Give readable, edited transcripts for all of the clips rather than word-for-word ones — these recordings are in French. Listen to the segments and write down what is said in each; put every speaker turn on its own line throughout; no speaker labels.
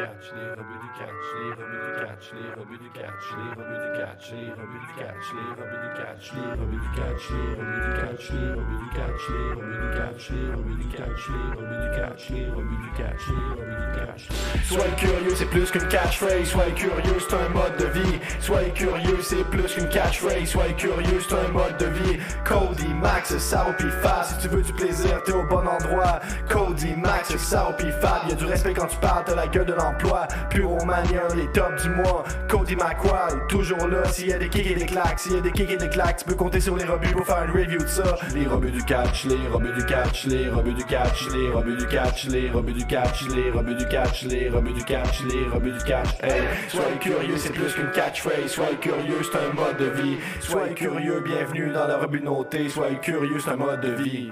catch, les rebuts du catch, les rebuts du catch, les rebuts du catch, les rebuts du catch, les rebuts du catch, les rebuts du catch, les rebuts du catch, les rebuts du catch, les rebuts du catch, les rebuts du catch, les rebuts du catch, les rebuts du catch, les rebuts du catch, les rebuts du catch. Soyez curieux, c'est plus qu'une catchphrase. Soyez curieux, c'est un mode de vie. Soyez curieux, c'est plus qu'une catchphrase. Soyez curieux, c'est un mode de vie. Cody, Max, Sao pis Fab. Si tu veux du plaisir, t'es au bon endroit. Cody, Max, Sao pis Fab. Y'a du respect quand tu parles, t'as la gueule de l'emploi. Puromania, les tops du mois. Cody McQuaid, toujours là. S'il y a des kicks et des claques, s'il y a des kicks et des claques, tu peux compter sur les rebuts pour faire une review de ça. Les rebuts du catch, les rebuts du catch, les rebuts du catch, les rebuts du catch, les rebuts du catch, les rebuts du catch, les rebuts du catch, les rebuts du catch. Hey, soyez curieux, c'est plus qu'une catchphrase. Soyez curieux, c'est un mode de vie. Soyez curieux, bienvenue dans la rebut notée. Soyez curieux, c'est un mode de vie.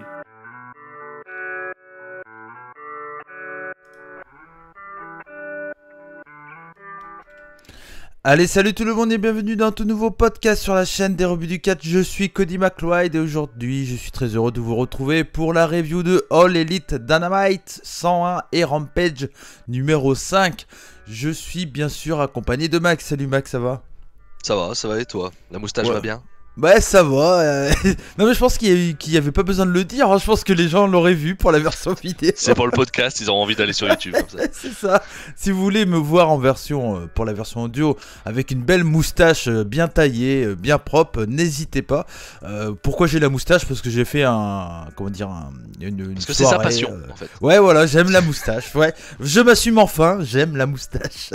Allez, salut tout le monde et bienvenue dans un tout nouveau podcast sur la chaîne des rebuts du catch. Je suis Cody McQuaid et aujourd'hui je suis très heureux de vous retrouver pour la review de All Elite Dynamite 101 et Rampage numéro 5. Je suis bien sûr accompagné de Max. Salut Max, ça va?
Ça va et toi? La moustache va bien?
Ouais, ça va. Non mais je pense qu'il y avait pas besoin de le dire, hein. Je pense que les gens l'auraient vu pour la version vidéo.
C'est pour le podcast, ils auront envie d'aller sur YouTube comme ça.
C'est ça. Si vous voulez me voir en version pour la version audio avec une belle moustache bien taillée, bien propre, n'hésitez pas. Pourquoi j'ai la moustache? Parce que j'ai fait une
parce que
soirée,
c'est sa passion en fait.
Ouais, voilà, j'aime la moustache. Ouais, je m'assume enfin, j'aime la moustache.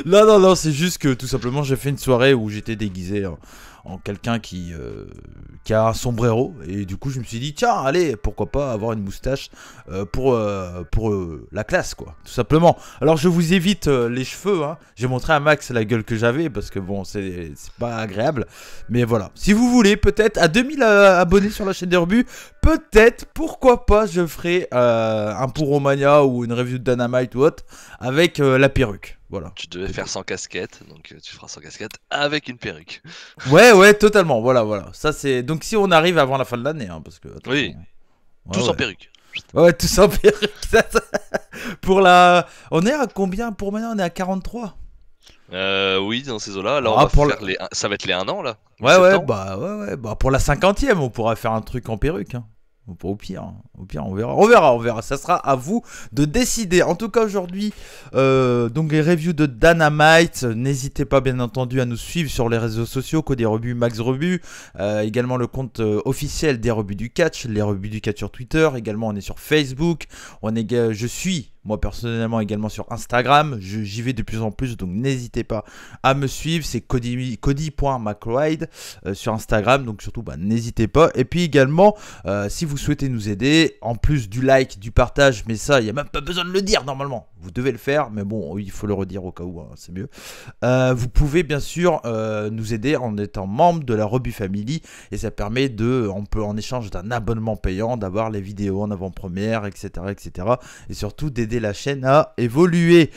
Non, c'est juste que tout simplement j'ai fait une soirée où j'étais déguisé en quelqu'un qui a un sombrero et du coup je me suis dit tiens allez pourquoi pas avoir une moustache pour la classe quoi tout simplement. Alors je vous évite les cheveux hein. J'ai montré à Max la gueule que j'avais parce que bon c'est pas agréable mais voilà, si vous voulez peut-être à 2000 abonnés sur la chaîne des rebuts, peut-être pourquoi pas je ferai un Puromania ou une review de Dynamite ou autre avec la perruque. Voilà.
Tu devais faire sans casquette, donc tu feras sans casquette avec une perruque.
Ouais, totalement. Voilà. Ça c'est donc si on arrive avant la fin de l'année, hein, parce que attention,
oui, tous en perruque.
Ouais, tous en perruque. On est à combien pour maintenant? On est à 43.
Oui, dans ces eaux-là. Là, ça va être les 1 an là.
Ouais, bah pour la 50e, on pourra faire un truc en perruque. Hein. Au pire, on verra. Ça sera à vous de décider. En tout cas, aujourd'hui, donc les reviews de Dynamite. N'hésitez pas, bien entendu, à nous suivre sur les réseaux sociaux, Cody Rebuts, Max Rebuts. Également le compte officiel des rebuts du catch, les rebuts du catch sur Twitter. Également, on est sur Facebook. Je suis moi personnellement également sur Instagram, j'y vais de plus en plus, donc n'hésitez pas à me suivre, c'est cody.mcquaid sur Instagram, donc surtout n'hésitez pas. Et puis également, si vous souhaitez nous aider, en plus du like, du partage, mais ça, il n'y a même pas besoin de le dire normalement, vous devez le faire, mais bon, il faut le redire au cas où, hein, c'est mieux. Vous pouvez bien sûr nous aider en étant membre de la Rebut Family, et ça permet on peut en échange d'un abonnement payant, d'avoir les vidéos en avant-première, etc. Et surtout d'aider la chaîne à évoluer.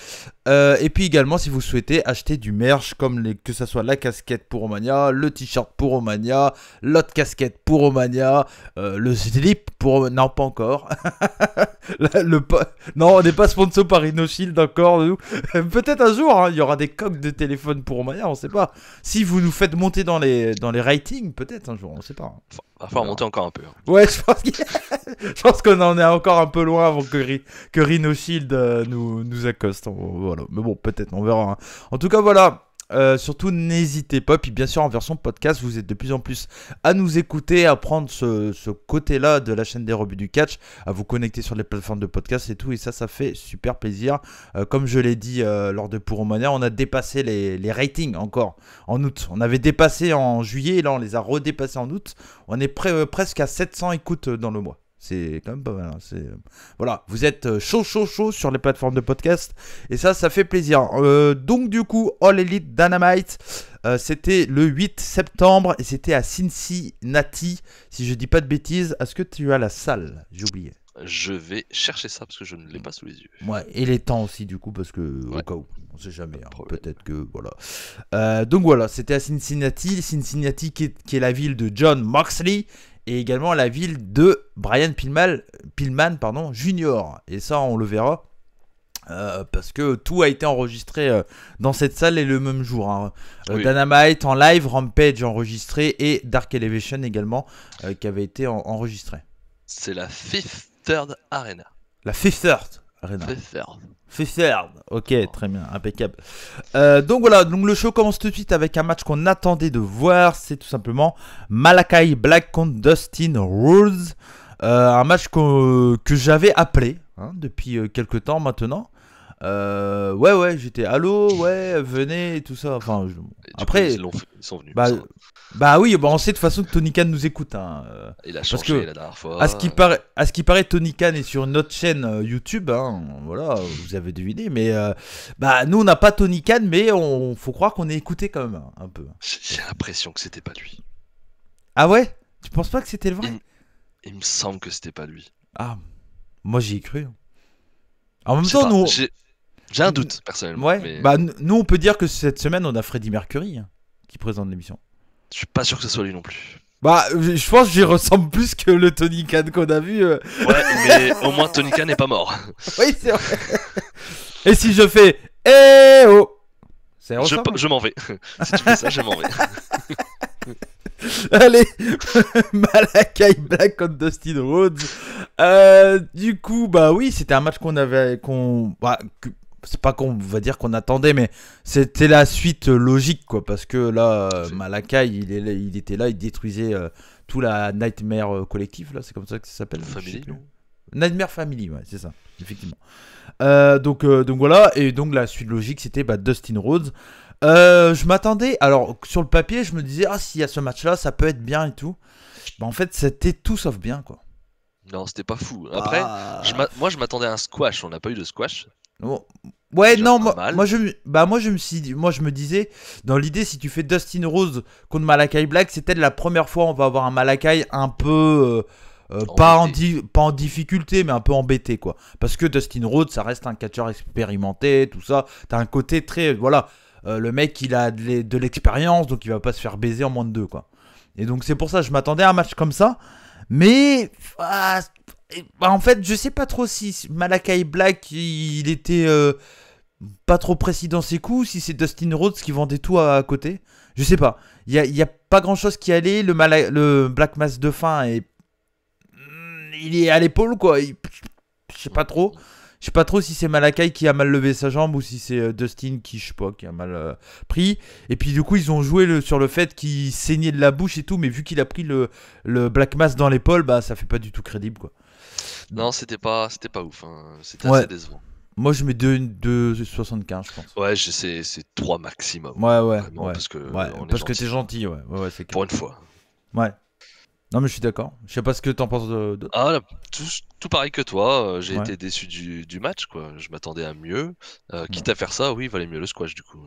Et puis également si vous souhaitez acheter du merch comme que ça soit la casquette Puromania, le t-shirt Puromania, l'autre casquette Puromania, le slip non pas encore. Non, on n'est pas sponsor par InnoShield encore nous. Peut-être un jour hein, il y aura des coques de téléphone Puromania, on sait pas. Si vous nous faites monter dans les ratings, peut-être un jour, on sait pas.
Va falloir monter encore un peu.
Ouais, je pense qu'on en est encore un peu loin avant que Rhino Shield nous accoste. Voilà. Mais bon, peut-être, on verra. Hein. En tout cas, voilà. Surtout, n'hésitez pas. Puis, bien sûr, en version podcast, vous êtes de plus en plus à nous écouter, à prendre ce côté-là de la chaîne des rebuts du catch, à vous connecter sur les plateformes de podcast et tout. Et ça fait super plaisir. Comme je l'ai dit lors de Puromania, on a dépassé les ratings encore en août. On avait dépassé en juillet et là, on les a redépassés en août. On est presque à 700 écoutes dans le mois. C'est quand même pas mal. Hein. Voilà, vous êtes chaud sur les plateformes de podcast. Et ça fait plaisir. Donc du coup, All Elite Dynamite, c'était le 8 septembre et c'était à Cincinnati. Si je dis pas de bêtises, est-ce que tu as la salle? J'ai oublié.
Je vais chercher ça parce que je ne l'ai pas sous les yeux.
Ouais, et les temps aussi du coup parce que au cas où, on sait jamais. Hein, peut-être que voilà. Donc voilà, c'était à Cincinnati. Cincinnati qui est la ville de John Moxley. Et également la ville de Brian Pillman Jr. Et ça, on le verra. Parce que tout a été enregistré dans cette salle et le même jour. Hein.
Oui.
Dynamite en live, Rampage enregistré et Dark Elevation également qui avait été enregistré.
C'est la Fifth Third Arena.
La Fifth Third Arena. Fifth Third. Ok, très bien, impeccable. Donc voilà, donc le show commence tout de suite avec un match qu'on attendait de voir. C'est tout simplement Malakai Black contre Dustin Rhodes. Un match que j'avais appelé depuis quelques temps maintenant. Ouais, j'étais allô, ouais, venez et tout ça. Enfin, après,
ils sont venus.
Bah oui, on sait de toute façon que Tony Khan nous écoute.
Il a changé la dernière fois.
À ce qui paraît, Tony Khan est sur une autre chaîne YouTube. Voilà, vous avez deviné. Mais nous, on n'a pas Tony Khan, mais faut croire qu'on est écouté quand même un peu.
J'ai l'impression que c'était pas lui.
Ah ouais? Tu penses pas que c'était le vrai?
Il me semble que c'était pas lui.
Ah, moi j'y ai cru. En même temps, nous.
J'ai un doute, personnellement.
Ouais,
mais...
nous, on peut dire que cette semaine, on a Freddie Mercury qui présente l'émission.
Je suis pas sûr que ce soit lui non plus.
Je pense que j'y ressemble plus que le Tony Khan qu'on a vu.
Ouais, mais au moins Tony Khan n'est pas mort.
Oui, c'est vrai. Et si je fais eh oh,
je m'en vais. Si tu fais ça, je m'en vais.
Allez, Malakai Black contre Dustin Rhodes. Du coup, oui, c'était un match c'est pas qu'on va dire qu'on attendait, mais c'était la suite logique, quoi, parce que là, Malakai, il était là, il détruisait tout la Nightmare collectif, là, c'est comme ça que ça s'appelle.
Family, non ?
Nightmare Family, ouais, c'est ça, effectivement. Donc voilà, et donc la suite logique, c'était Dustin Rhodes. Je m'attendais, alors sur le papier, je me disais, s'il y a ce match-là, ça peut être bien et tout. En fait, c'était tout sauf bien, quoi.
Non, c'était pas fou. Après, moi, je m'attendais à un squash. On n'a pas eu de squash.
Ouais, non, moi je me disais, dans l'idée, si tu fais Dustin Rhodes contre Malakai Black, c'est peut-être la première fois où on va avoir un Malakai un peu pas en difficulté, mais un peu embêté, quoi. Parce que Dustin Rhodes, ça reste un catcheur expérimenté, tout ça. T'as un côté très, voilà, le mec, il a de l'expérience, donc il va pas se faire baiser en moins de 2, quoi. Et donc c'est pour ça que je m'attendais à un match comme ça, mais en fait, je sais pas trop si Malakai Black, il était pas trop précis dans ses coups, si c'est Dustin Rhodes qui vendait tout à côté. Je sais pas. Il y a pas grand chose qui allait. Le Black Mass de fin il est à l'épaule, quoi. Je sais pas trop. Je sais pas trop si c'est Malakai qui a mal levé sa jambe ou si c'est Dustin qui, je sais pas, qui a mal pris. Et puis du coup, ils ont joué sur le fait qu'il saignait de la bouche et tout, mais vu qu'il a pris le Black Mass dans l'épaule, ça fait pas du tout crédible, quoi.
Non, c'était pas ouf. C'était assez décevant.
Moi, je mets 2,75, je pense.
Ouais, c'est 3 maximum.
Ouais.
Vraiment, parce que
t'es gentil, ouais, c'est
pour une fois.
Ouais. Non, mais je suis d'accord. Je sais pas ce que t'en penses de...
Ah, tout pareil que toi. J'ai été déçu du match, quoi. Je m'attendais à mieux. Quitte à faire ça, oui, il valait mieux le squash, du coup.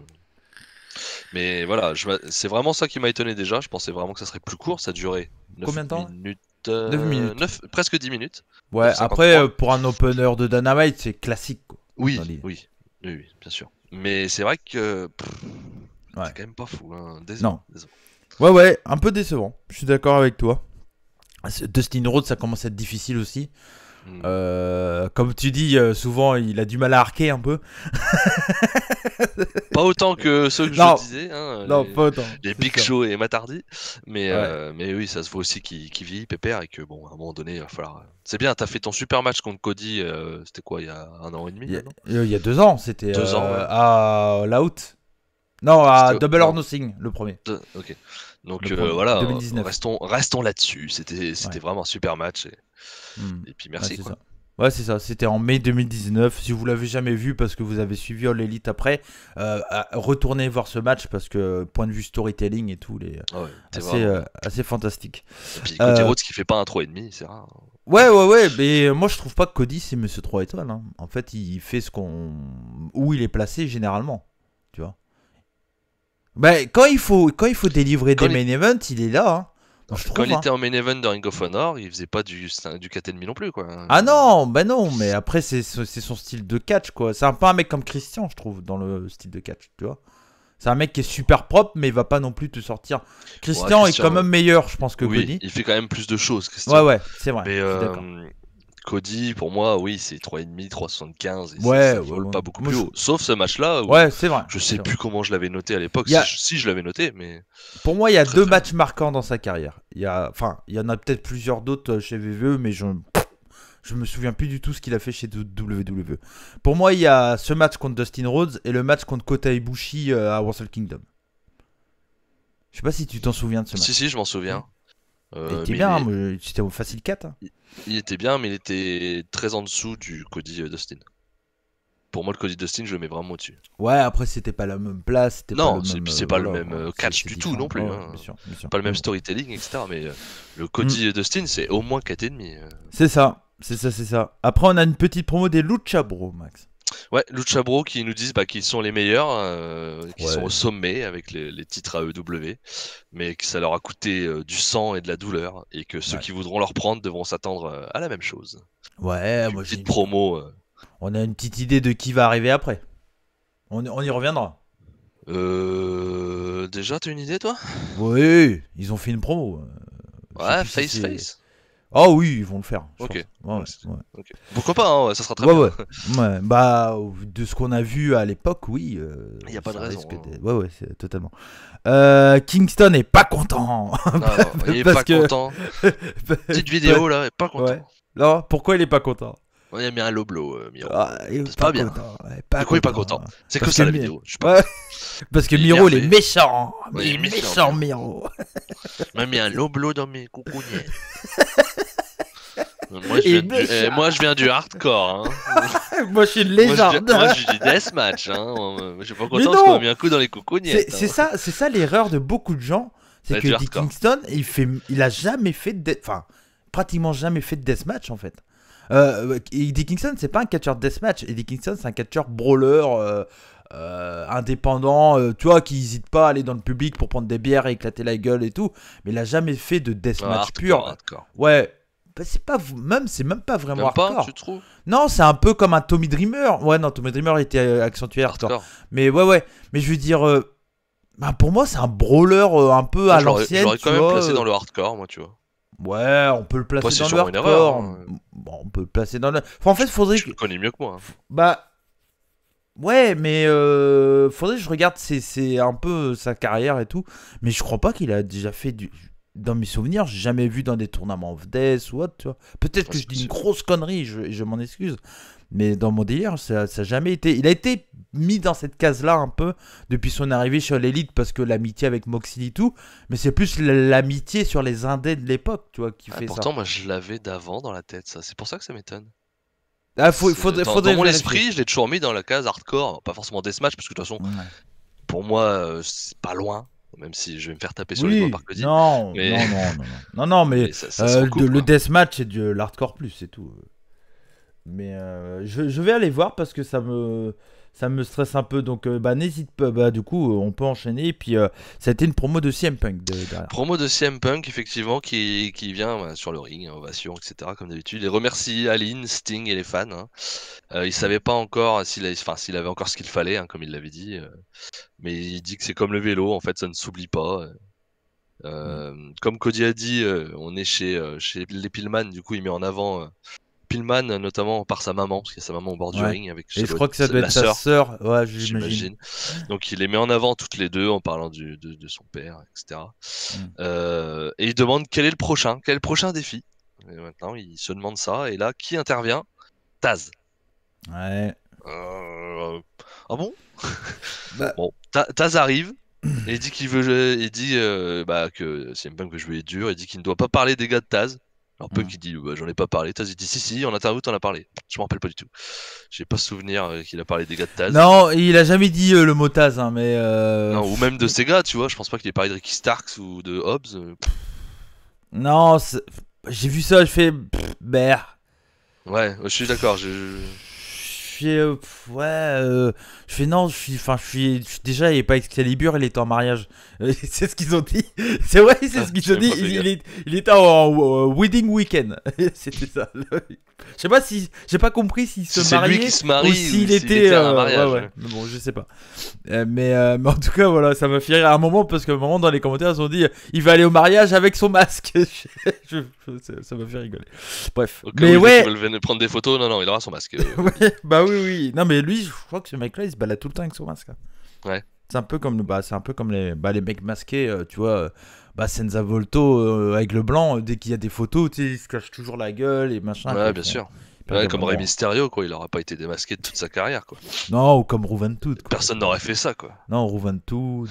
Mais voilà, c'est vraiment ça qui m'a étonné déjà. Je pensais vraiment que ça serait plus court. Ça durait 9
Combien de temps
minutes,
9 minutes.
presque 10 minutes.
Ouais, après, pour un opener de Dynamite, c'est classique, quoi.
Oui, bien sûr. Mais c'est vrai que c'est quand même pas fou. Décevant.
Ouais, un peu décevant. Je suis d'accord avec toi. Dustin Rhodes, ça commence à être difficile aussi. Comme tu dis, souvent il a du mal à arquer un peu.
Pas autant que ceux que je disais.
Pas autant.
Les Big Show et Matardi. Mais oui, ça se voit aussi qu'il vieillit pépère et que bon, à un moment donné, il va falloir. C'est bien, t'as fait ton super match contre Cody. C'était quoi, il y a 1 an et demi?
Il y a 2 ans, c'était
2 ans,
à l'out. Non, à Double or Nothing, le premier.
Ok. Donc voilà,
2019.
restons là-dessus. C'était vraiment un super match. Et puis merci, quoi.
Ouais, c'est ça. C'était en mai 2019. Si vous l'avez jamais vu parce que vous avez suivi All Elite après, retournez voir ce match parce que point de vue storytelling et tout, assez fantastique.
Et puis Cody Rhodes qui fait pas un 3,5, c'est rare.
Ouais. Mais moi, je trouve pas que Cody c'est Monsieur 3 étoiles. En fait, il fait où il est placé généralement. Tu vois. Quand il faut délivrer des main events, il est là.
Quand il était en main event de Ring of Honor, il faisait pas du 4,5 non plus, quoi.
Ah non, mais après c'est son style de catch, quoi. C'est un peu un mec comme Christian, je trouve, dans le style de catch, tu vois. C'est un mec qui est super propre, mais il va pas non plus te sortir. Christian est quand même meilleur, je pense, que Cody.
Il fait quand même plus de choses, Christian.
Ouais, c'est vrai.
Mais Cody, pour moi, oui, c'est 3,5, 3,75. Et
Ouais,
ça
ouais,
vole
ouais.
pas beaucoup
Moi,
plus
je-
haut. Sauf ce match-là, où
Ouais, c'est vrai.
je
c'est
sais
vrai.
plus comment je l'avais noté à l'époque.
Il y a-
Si je l'avais noté, mais
Pour moi, il y a
très,
deux
très
matchs marquants dans sa carrière. Enfin, il y en a peut-être plusieurs d'autres chez WWE, mais je me souviens plus du tout ce qu'il a fait chez WWE. Pour moi, il y a ce match contre Dustin Rhodes et le match contre Kota Ibushi à Wrestle Kingdom. Je sais pas si tu t'en souviens de ce match.
si, je m'en souviens.
Il était
Mais
bien, hein, c'était au facile 4. Hein.
il était bien, mais il était très en dessous du Cody Dustin. Pour moi, le Cody Dustin, je le mets vraiment au-dessus.
Ouais, après, c'était pas la même place. C'était
Non,
pas le même,
puis c'est pas le
voilà,
même
ouais,
catch
c'est
du tout
différent.
non plus.
Ouais,
Hein.
bien sûr, bien sûr.
Pas le même
Mais bon.
storytelling, etc. Mais le Cody Dustin, c'est au moins 4,5.
C'est ça, c'est ça, c'est ça. Après, on a une petite promo des Lucha Bros, Max.
Ouais, Lucha Bros qui nous disent qu'ils sont les meilleurs, qui
Ouais.
sont au sommet avec les titres AEW, mais que ça leur a coûté du sang et de la douleur, et que ceux
Ouais.
qui voudront leur prendre devront s'attendre à la même chose.
Ouais,
Une
moi
petite promo.
On a une petite idée de qui va arriver après. On y reviendra.
Déjà, t'as une idée, toi?
Oui, ils ont fait une promo. Je sais
Ouais,
plus si c'est-
face.
Oh oui, ils vont le faire. je
Ok.
pense. Ouais, ouais.
Ok. Pourquoi pas, hein, ça sera très
Ouais,
bien.
ouais. Ouais, bah, de ce qu'on a vu à l'époque, oui.
Y a pas de
ça
raison,
risque
hein.
Ouais, ouais, c'est totalement. Kingston est pas content.
Non, il est
Parce
pas
que-
content. Petite vidéo là, il est pas content.
Ouais. Non, pourquoi il est pas content?
On a mis un low blow, Miro.
Ah, il est
C'est pas bien.
content. Ouais,
De quoi il est pas content? C'est que
Parce
ça
que
la
Mi-
vidéo. Je sais pas.
Ouais. Parce que
Il est
Miro, il est
énervé.
méchant.
Ouais,
Il est méchant, Miro.
On m'a mis un low blow dans mes coucougnettes. Moi,
Et
je viens du hardcore. Hein.
Moi, je suis une
Moi,
légende.
moi, je suis du deathmatch. Hein. Je suis pas
Mais
content parce qu'on
non.
m'a mis un coup dans les coucougnettes.
C'est ça l'erreur de beaucoup de gens. C'est
Ouais,
que
du
Eddie
hardcore.
Kingston, il a jamais fait enfin, pratiquement jamais fait de deathmatch en fait. Eddie Kingston, c'est pas un catcheur de deathmatch. Eddie Kingston, c'est un catcheur brawler indépendant, tu vois, qui hésite pas à aller dans le public pour prendre des bières et éclater la gueule et tout. Mais il a jamais fait de deathmatch pur.
Hardcore.
Ouais. Bah, c'est même pas vraiment
Même pas,
hardcore.
tu trouves?
Non, c'est un peu comme un Tommy Dreamer. Ouais, non, Tommy Dreamer était accentué hardcore.
Hardcore.
Mais ouais. Mais je veux dire, bah, pour moi, c'est un brawler un peu à
Je
l'ancienne.
l'aurais
tu
quand même
vois,
placé dans le hardcore, moi, tu vois.
Ouais, on peut le placer
Après, c'est
dans le
sûrement une
hardcore.
erreur, hein.
Bon, on peut le placer dans le. Enfin, en fait, faudrait
Tu
que.
le connais mieux que moi. Hein.
Bah. Ouais, mais faudrait que je regarde c'est un peu sa carrière et tout. Mais je crois pas qu'il a déjà fait du. Dans mes souvenirs, j'ai jamais vu dans des tournaments of Death ou autre, tu vois. Peut-être
Ouais,
que
c'est
je dis une
possible.
grosse connerie, je m'en excuse. Mais dans mon délire, ça a jamais été. Il a été mis dans cette case-là un peu depuis son arrivée sur l'élite parce que l'amitié avec Moxley et tout. Mais c'est plus l'amitié sur les indés de l'époque, tu vois, qui fait
Pourtant,
ça.
moi, je l'avais d'avant dans la tête, ça. C'est pour ça que ça m'étonne.
Ah,
Dans
faudrait
mon
vérifier.
esprit, je l'ai toujours mis dans la case hardcore. Pas forcément deathmatch, parce que de toute façon,
Ouais.
pour moi, c'est pas loin. Même si je vais me faire taper sur les doigts
Oui,
par Cody.
non,
Mais-
non, mais
Mais ça se recoupe,
le
quoi.
deathmatch c'est de l'hardcore plus, c'est tout. Mais je vais aller voir parce que ça me stresse un peu. Donc bah n'hésite pas. Bah du coup on peut enchaîner. Et puis ça a été une promo de CM Punk derrière.
Promo de CM Punk, effectivement, qui vient sur le ring, ovation, etc. Comme d'habitude. Il remercie Aline, Sting et les fans. Hein. Il savait pas encore s'il avait encore ce qu'il fallait, hein, comme il l'avait dit. Mais il dit que c'est comme le vélo, en fait, ça ne s'oublie pas. Comme Cody a dit, on est chez les Pillman, du coup, il met en avant Pillman, notamment par sa maman, parce qu'il y a sa maman au bord du
Ouais.
ring. Avec,
Et je crois que ça doit
la
être sa sœur. Ouais,
j'imagine.
j'imagine.
Donc il les met en avant toutes les deux en parlant de son père, etc. Et il demande quel est le prochain défi. Et maintenant il se demande ça, et là qui intervient? Taz.
Ouais.
Ah bon?
Bah.
Bon, Taz arrive. Et il dit qu'il veut, que CM Punk veut jouer dur. Il dit qu'il ne doit pas parler des gars de Taz. Alors Punk il dit j'en ai pas parlé. Taz il dit si en interview t'en as parlé. Je m'en rappelle pas du tout. J'ai pas souvenir qu'il a parlé des gars de Taz.
Non, il a jamais dit le mot Taz, hein, mais.
Non, ou même de ces gars, tu vois. Je pense pas qu'il ait parlé de Ricky Starks ou de Hobbs.
Non, j'ai vu ça, je fais.
Ouais, je suis d'accord.
Je fais non, déjà il est pas Excalibur, il était en mariage. C'est ce qu'ils ont dit. C'est vrai, c'est ce qu'ils ont dit. Il était en wedding weekend. C'était ça. Je sais pas si j'ai pas compris s'il se
c'est
mariait
lui qui se marie
ou
ou
s'il
s'il
était
à un mariage.
ouais. Mais bon, je sais pas. Mais en tout cas voilà, ça m'a fait rire à un moment parce qu'à un moment dans les commentaires ils ont dit il va aller au mariage avec son masque. Je Ça m'a fait rigoler. Bref.
Au cas
Mais
où
ouais.
ils veulent venir prendre des photos, non, il aura son masque.
Ouais, bah oui. Non, mais lui, je crois que ce mec-là, il se balade tout le temps avec son masque, hein.
Ouais.
C'est un peu comme, les mecs masqués, tu vois. Senza Volto avec le blanc, dès qu'il y a des photos, tu sais, il se cache toujours la gueule et machin.
Ouais,
quoi.
bien sûr.
Ils
Ouais,
perdent
comme
vraiment.
Rey Mysterio, quoi. Il aura pas été démasqué de toute sa carrière, quoi.
Non, ou comme Rouventout. quoi.
Personne n'aurait fait ça, quoi.
Non, Rouventout.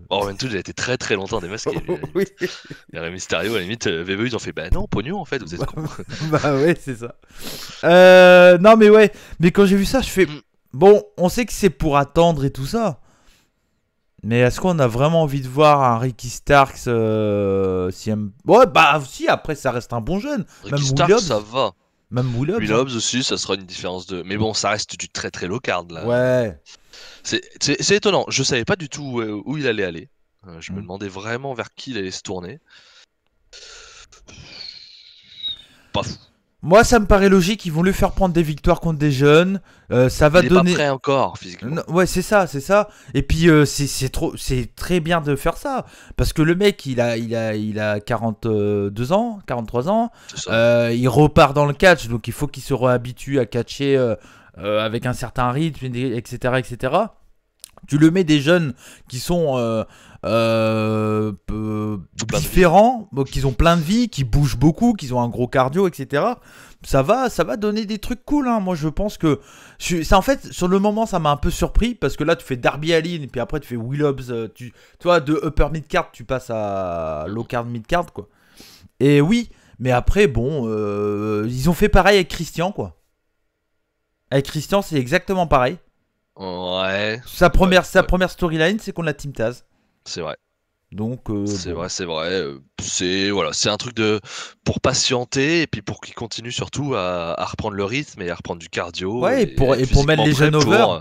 Bon, en même temps, il a été très très longtemps démasqué. Lui, à la limite.
Oui.
Et Rey Mysterio, à la limite, VVE, ils ont fait bah non, pognon en fait, vous êtes con.
Bah ouais, c'est ça. Non, mais ouais. Mais quand j'ai vu ça, je fais. Bon, on sait que c'est pour attendre et tout ça. Mais est-ce qu'on a vraiment envie de voir un Ricky Starks Ouais, bah si, après ça reste un bon jeune.
Ricky Starks, ça va.
Même Will Hobbs.
Will Hobbs aussi, ça sera une différence de. Mais bon, ça reste du très très low card là.
Ouais.
C'est étonnant. Je savais pas du tout où il allait aller. Je me
Mm.
demandais vraiment vers qui il allait se tourner. Pas fou.
Moi, ça me paraît logique. Ils vont lui faire prendre des victoires contre des jeunes. Ça va
Il est
donner.
pas prêt encore physiquement.
Non, ouais, c'est ça. Et puis c'est très bien de faire ça parce que le mec, il a 42 ans, 43 ans.
C'est ça.
Il repart dans le catch, donc il faut qu'il se réhabitue à catcher avec un certain rythme, etc., etc. Tu le mets des jeunes qui sont différents, qui ont plein de vie, qui bougent beaucoup, qui ont un gros cardio, etc. Ça va donner des trucs cool, hein. Moi, je pense que ça, en fait, sur le moment, ça m'a un peu surpris parce que là, tu fais Darby Allin et puis après, tu fais Will Hobbs. Tu vois, de upper mid card, tu passes à low card mid card, quoi. Et oui, mais après, bon, ils ont fait pareil avec Christian, quoi. Avec Christian, c'est exactement pareil.
Ouais.
Sa première storyline, c'est qu'on l'a Team Taz.
C'est vrai.
Donc,
C'est
bon.
vrai, c'est vrai. C'est un truc pour patienter et puis pour qu'il continue surtout à reprendre le rythme et à reprendre du cardio.
Ouais, et pour
être
mettre les
physiquement
jeunes
prêt
over.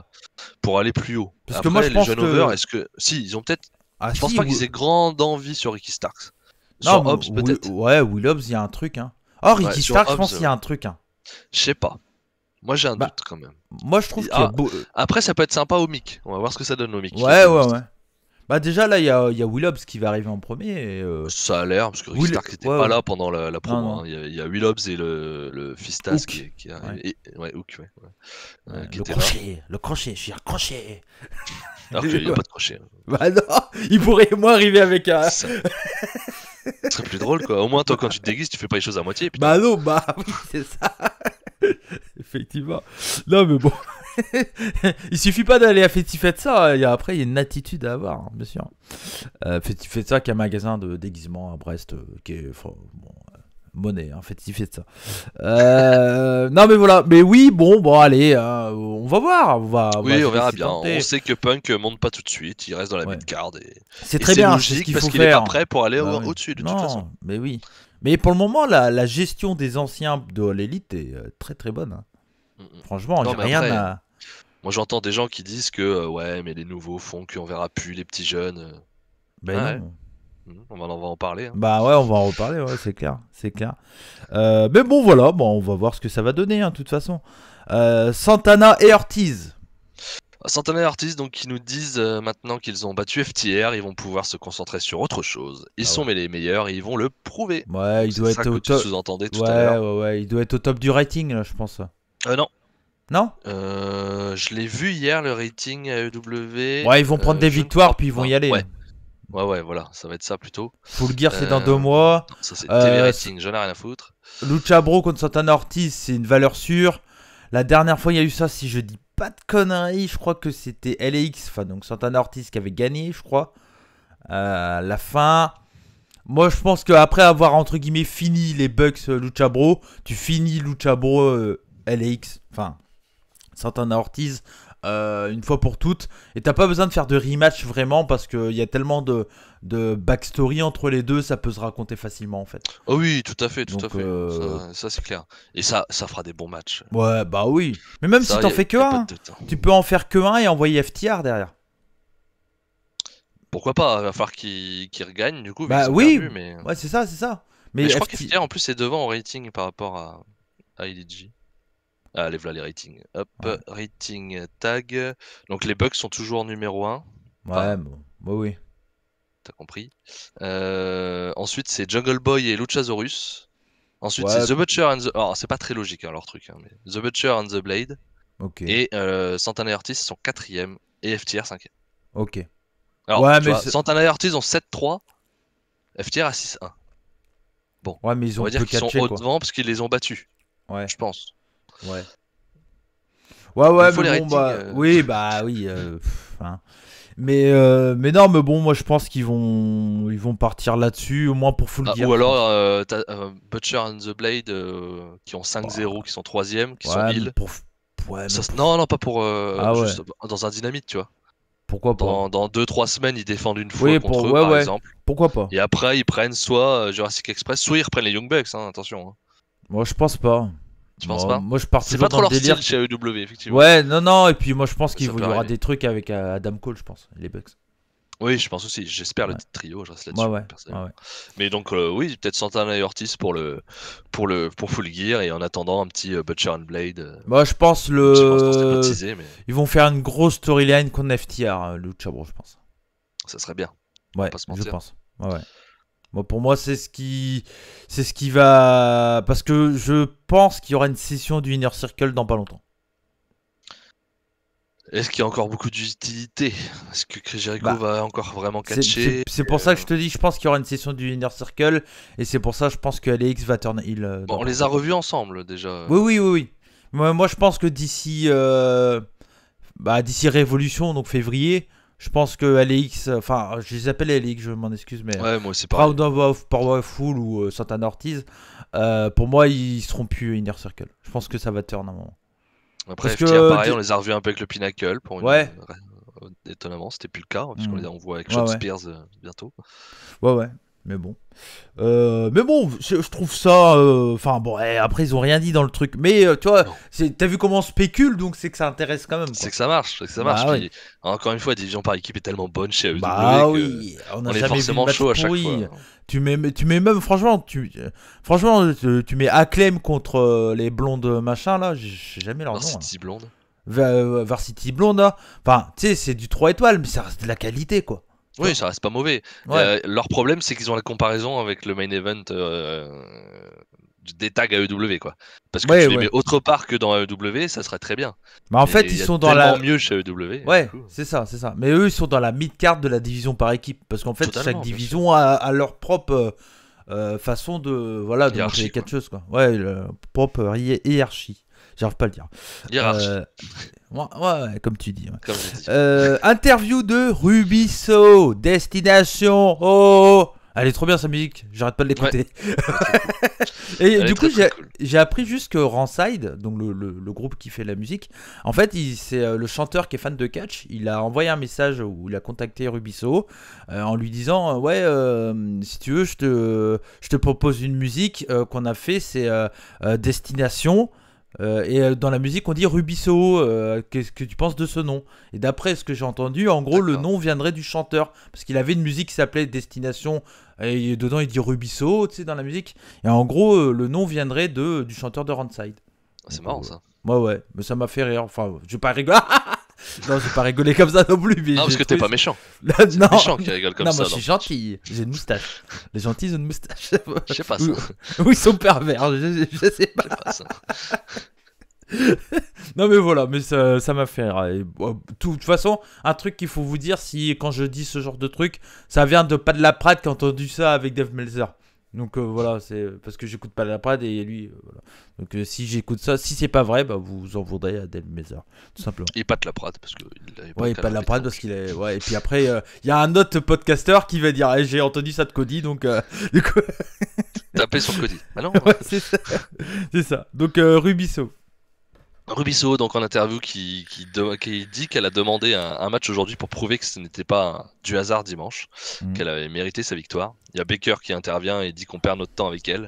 pour aller plus haut.
Parce
Après,
que moi, je
les
pense
jeunes
que.
over, est-ce que. Si, ils ont peut-être.
Ah,
Je pense
si,
pas qu'ils aient grande envie sur Ricky Starks.
Non,
Sur Hobbs, peut-être.
Ouais, Will Hobbs, il y a un truc, hein. Oh, Ricky
Ouais, sur
Stark, je
Hobbs,
pense qu'il y a un truc, hein.
Je sais pas. Moi, j'ai un
Bah,
doute quand même.
Moi, je trouve qu'il y a
Après, ça peut être sympa au mic. On va voir ce que ça donne au mic.
Ouais. Bah, déjà, là, il y a Will Hobbs qui va arriver en premier. Et,
Ça a l'air, parce que Ricky Stark n'était pas là pendant la promo.
Non.
Hein. Il y a Will Hobbs et le Fistas
Hook.
qui arrive.
Ouais.
Hook, ouais. Qui
le
était
crochet, je suis un crochet.
là. Alors qu'il n'y a pas de crochet.
Bah non, il pourrait moi arriver avec un.
Ça serait plus drôle, quoi. Au moins, toi, quand tu te déguises, tu fais pas les choses à moitié. Putain.
Bah non, bah oui, c'est ça. Effectivement. Non, mais bon. Il suffit pas d'aller à Festifetza. Après, il y a une attitude à avoir, hein, bien sûr. Festifetza, qui est un magasin de déguisement à Brest, qui est. Monnaie, hein, Festifetza. Non, mais voilà. Mais oui, bon, allez. On va voir.
Oui, on verra
se
bien.
tenter.
On sait que Punk monte pas tout de suite. Il reste dans la
Ouais.
mid-card.
C'est très bien.
Logique
c'est ce qu'il
parce
faut
qu'il est
faire.
pas prêt pour aller
Bah oui.
au-dessus, de
Non,
toute façon.
mais oui. Mais pour le moment, la gestion des anciens de l'élite est très très bonne, hein. Franchement,
Non,
j'ai
mais
rien
après,
à.
Moi, j'entends des gens qui disent que ouais, mais les nouveaux font qu'on verra plus les petits jeunes.
Ben
Ouais.
non.
On va en parler. Hein.
Bah ouais, on va en reparler, ouais, c'est clair. Mais bon, voilà, on va voir ce que ça va donner, hein, de toute façon. Santana et Ortiz.
Santana et Ortiz, donc, qui nous disent maintenant qu'ils ont battu FTR, ils vont pouvoir se concentrer sur autre chose. Ils sont les meilleurs et ils vont le prouver.
Ouais, il doit
ça
être
que
au
tu
top.
sous-entendais tout à l'heure.
Ouais, il doit être au top du rating, là, je pense.
Non.
Non
Je l'ai vu hier, le rating AEW.
Ouais, ils vont prendre des
je ne
victoires,
crois
puis ils vont
pas.
y aller.
Ouais, voilà, ça va être ça plutôt.
Full Gear, c'est dans 2 mois.
Non, ça c'est TV rating, j'en ai rien à foutre.
Lucha Bro contre Santana Ortiz, c'est une valeur sûre. La dernière fois, il y a eu ça, si je dis pas de conneries, je crois que c'était LAX, enfin donc Santana Ortiz qui avait gagné, je crois. La fin. Moi, je pense qu'après avoir entre guillemets fini les Bucks Lucha Bro, tu finis Lucha Bro LAX, enfin Santana Ortiz. Une fois pour toutes, et t'as pas besoin de faire de rematch vraiment parce qu'il y a tellement de backstory entre les deux, ça peut se raconter facilement en fait.
Oh oui, tout à fait.
Donc,
Ça c'est clair. Et ça fera des bons matchs.
Ouais, bah oui. Mais même
Ça,
si t'en
y a-
fais que
y a pas
un,
de doute, hein.
tu peux en faire que un et envoyer FTR derrière.
Pourquoi pas? Va falloir qu'ils regagnent du coup, vu
Bah
qu'ils ont
oui.
perdu, mais...
Ouais, c'est ça.
Mais je crois qu'FTR en plus est devant en rating par rapport à LG. Ah, allez, voilà les ratings. Hop,
Ouais.
rating tag. Donc les Bucks sont toujours numéro 1,
Ouais, bon, bah oui.
t'as compris. Ensuite c'est Jungle Boy et Luchasaurus. Ensuite,
Ouais.
c'est The Butcher and the... Alors, c'est pas très logique, hein, leur truc, hein, mais The Butcher and the Blade
Ok.
et Santana et Ortiz sont 4ème et FTR 5ème.
Ok.
Alors,
Ouais,
tu
mais
vois,
c'est-
Santana et Ortiz ont 7-3, FTR à 6-1. Bon,
ouais, mais ils
on
ont
va dire
peu
qu'ils sont
catché,
au
quoi.
devant parce qu'ils les ont battus,
Ouais.
je pense.
Ouais. Ouais,
Il
ouais,
faut
mais
les
bon,
ratings.
bah, oui, bah, oui. Hein. Mais non, mais bon, moi, je pense ils vont partir là-dessus, au moins pour full
Ah,
gear.
ou
je pense.
alors, t'as Butcher and the Blade qui ont 5-0, qui sont 3ème, qui sont
Ouais, mais
heal.
pour. Ouais, mais pour-
Non, non, pas pour.
Ah ouais.
Juste dans un dynamite, tu vois.
Pourquoi pas?
Dans 2-3 semaines, ils défendent une fois
Oui,
contre eux,
ouais,
par
ouais.
exemple.
Pourquoi pas?
Et après, ils prennent soit Jurassic Express, soit ils reprennent les Young Bucks, hein, attention. Hein.
Moi, je pense pas.
Tu penses pas?
Moi, je pars
C'est
toujours
pas
dans
trop
le
leur
délire.
style chez AEW, effectivement.
Ouais, non, non, et puis moi, je pense
Ça
qu'il
peut
y aura
arriver.
des trucs avec Adam Cole, je pense, les Bucks.
Oui, je pense aussi. J'espère le
Ouais.
trio, je reste
Ouais,
là-dessus,
ouais.
personnellement.
Ouais.
Mais donc, oui, peut-être Santana et Ortiz pour Full Gear, et en attendant, un petit Butcher and Blade.
Moi, je pense
Petit Vincent, c'était pas teasé, mais
ils vont faire une grosse storyline contre FTR, Lucha Bros, je pense.
ça serait bien.
Ouais,
pas se
je
mentir.
pense. Ouais, ouais. Moi, pour moi, c'est ce qui va, parce que je pense qu'il y aura une session du Inner Circle dans pas longtemps.
Est-ce qu'il y a encore beaucoup d'utilité? Est-ce que Chris Jericho
Bah,
va encore vraiment
C'est
catcher?
pour ça que je te dis, je pense qu'il y aura une session du Inner Circle, et c'est pour ça que je pense que LAX va turn heel.
Bon,
dans
on
pas
les a
longtemps.
revus ensemble déjà.
Oui, oui, oui, oui. Moi, je pense que d'ici Révolution, donc février, je pense que LAX, enfin, je les appelle LAX, je m'en excuse, mais
Ouais, moi c'est pareil.
Proud of Powerful ou Santana Ortiz, pour moi, ils seront plus Inner Circle. Je pense que ça va turn à un moment.
Après,
parce
FTR,
que-
pareil, on les a revus un peu avec le Pinnacle pour une.
Ouais.
Étonnamment, c'était plus le cas, puisqu'on
Mm.
les on voit avec
Ouais,
Sean
ouais.
Spears bientôt.
Ouais, ouais, mais bon. Je trouve ça. Enfin, bon, après, ils ont rien dit dans le truc. Mais tu vois,
Non.
t'as vu comment on spécule, donc c'est que ça intéresse quand même.
C'est
Quoi.
que ça marche, c'est que ça
Bah,
marche.
ouais.
Puis, encore une fois, la division par équipe est tellement bonne chez AEW
Bah
que
oui, on a
on est
jamais vu de
forcément
match
chaud à chaque
pourri.
fois.
Tu mets même, franchement, tu mets Acclaim contre les blondes machin là, j'ai jamais leur nom.
Varsity Blonde.
Varsity Blonde là. Enfin, tu sais, c'est du 3 étoiles, mais ça reste de la qualité quoi.
Oui, ça reste pas mauvais.
Ouais.
Leur problème, c'est qu'ils ont la comparaison avec le main event des tags AEW, quoi. Parce que
Ouais,
tu les
ouais.
mets autre part que dans AEW, ça serait très bien.
Mais en
Mais
fait,
il
ils
y a
sont dans
tellement
la.
mieux chez AEW.
Ouais,
du coup.
c'est ça. Mais eux, ils sont dans la mid-card de la division par équipe. Parce qu'en fait,
Totalement,
chaque
bien
division a leur propre façon de montrer
Hiérarchie,
les
quoi.
catcheuses, quoi. Ouais, propre hiérarchie. J'arrive pas à le dire.
Hiérarchie,
Ouais, comme tu dis. Ouais.
comme j'ai dit.
Interview de Rubiso, Destination. Oh, elle est trop bien sa musique. J'arrête pas de l'écouter. Et
Elle
du
est
coup,
très, très cool.
j'ai appris juste que Rancide, donc le groupe qui fait la musique, en fait, c'est le chanteur qui est fan de catch. Il a envoyé un message où il a contacté Rubiso en lui disant ouais, si tu veux, je te propose une musique qu'on a fait, c'est Destination. Et dans la musique, on dit Rubiso. Qu'est-ce que tu penses de ce nom? Et d'après ce que j'ai entendu, en gros, le
D'accord.
nom viendrait du chanteur. Parce qu'il avait une musique qui s'appelait Destination. Et dedans, il dit Rubiso, tu sais, dans la musique. Et en gros, le nom viendrait du chanteur de Rancide.
C'est marrant ça.
Ouais, mais ça m'a fait rire. Enfin, je vais pas rigoler. Non, j'ai pas rigolé comme ça non plus. Mais
Non, parce
j'ai
que t'es
trouvé
pas méchant.
ça-
C'est
non,
méchant qui rigole comme
non,
ça.
moi je
non.
suis gentil. J'ai une moustache. Les gentils ont une moustache.
Je sais pas ça.
Oui, ils sont pervers. Je sais pas.
Je sais pas ça.
Non mais voilà, mais ça m'a fait rire. Et, de toute façon, un truc qu'il faut vous dire, si quand je dis ce genre de truc, ça vient de Pat Laprade qui a entendu ça avec Dave Meltzer. Donc voilà, c'est parce que j'écoute Pat Laprade et lui, voilà. Donc si j'écoute ça, si c'est pas vrai, bah vous en voudrez à Dave Meltzer, tout simplement.
Et Pat Laprade, parce qu'il avait pas
Ouais,
le
Pat
canapé
Laprade
de
parce qu'il est. Ouais, et puis après, il y a un autre podcaster qui va dire, j'ai entendu ça de Cody, donc du coup,
taper sur Cody. Ah non.
ouais, c'est ça. C'est ça. Donc Rubiso.
Rubiso, donc en interview, qui dit qu'elle a demandé un match aujourd'hui pour prouver que ce n'était pas du hasard dimanche, qu'elle avait mérité sa victoire. Il y a Baker qui intervient et dit qu'on perd notre temps avec elle,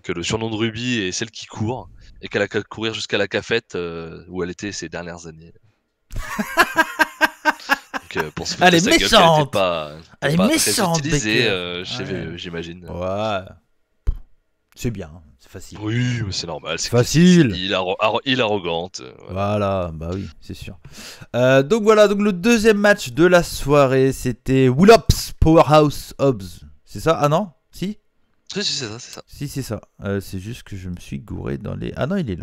que le surnom de Ruby est celle qui court, et qu'elle a qu'à courir jusqu'à la cafette où elle était ces dernières années. Donc, pour se foutre
Elle
de
est
sa gueule,
méchante.
qu'elle était
Elle
pas
est
très
méchante,
utilisée
Baker. Ouais.
j'imagine.
Ouais. C'est bien, c'est facile.
Oui, mais c'est normal. C'est
Facile.
Il arrogante.
Voilà, bah oui, c'est sûr. Donc voilà, donc le deuxième match de la soirée, c'était Willops Powerhouse Hobbs. C'est ça? Ah non? Si?
Si, c'est ça, c'est ça.
Si, c'est ça. C'est juste que je me suis gouré dans les... Ah non, il est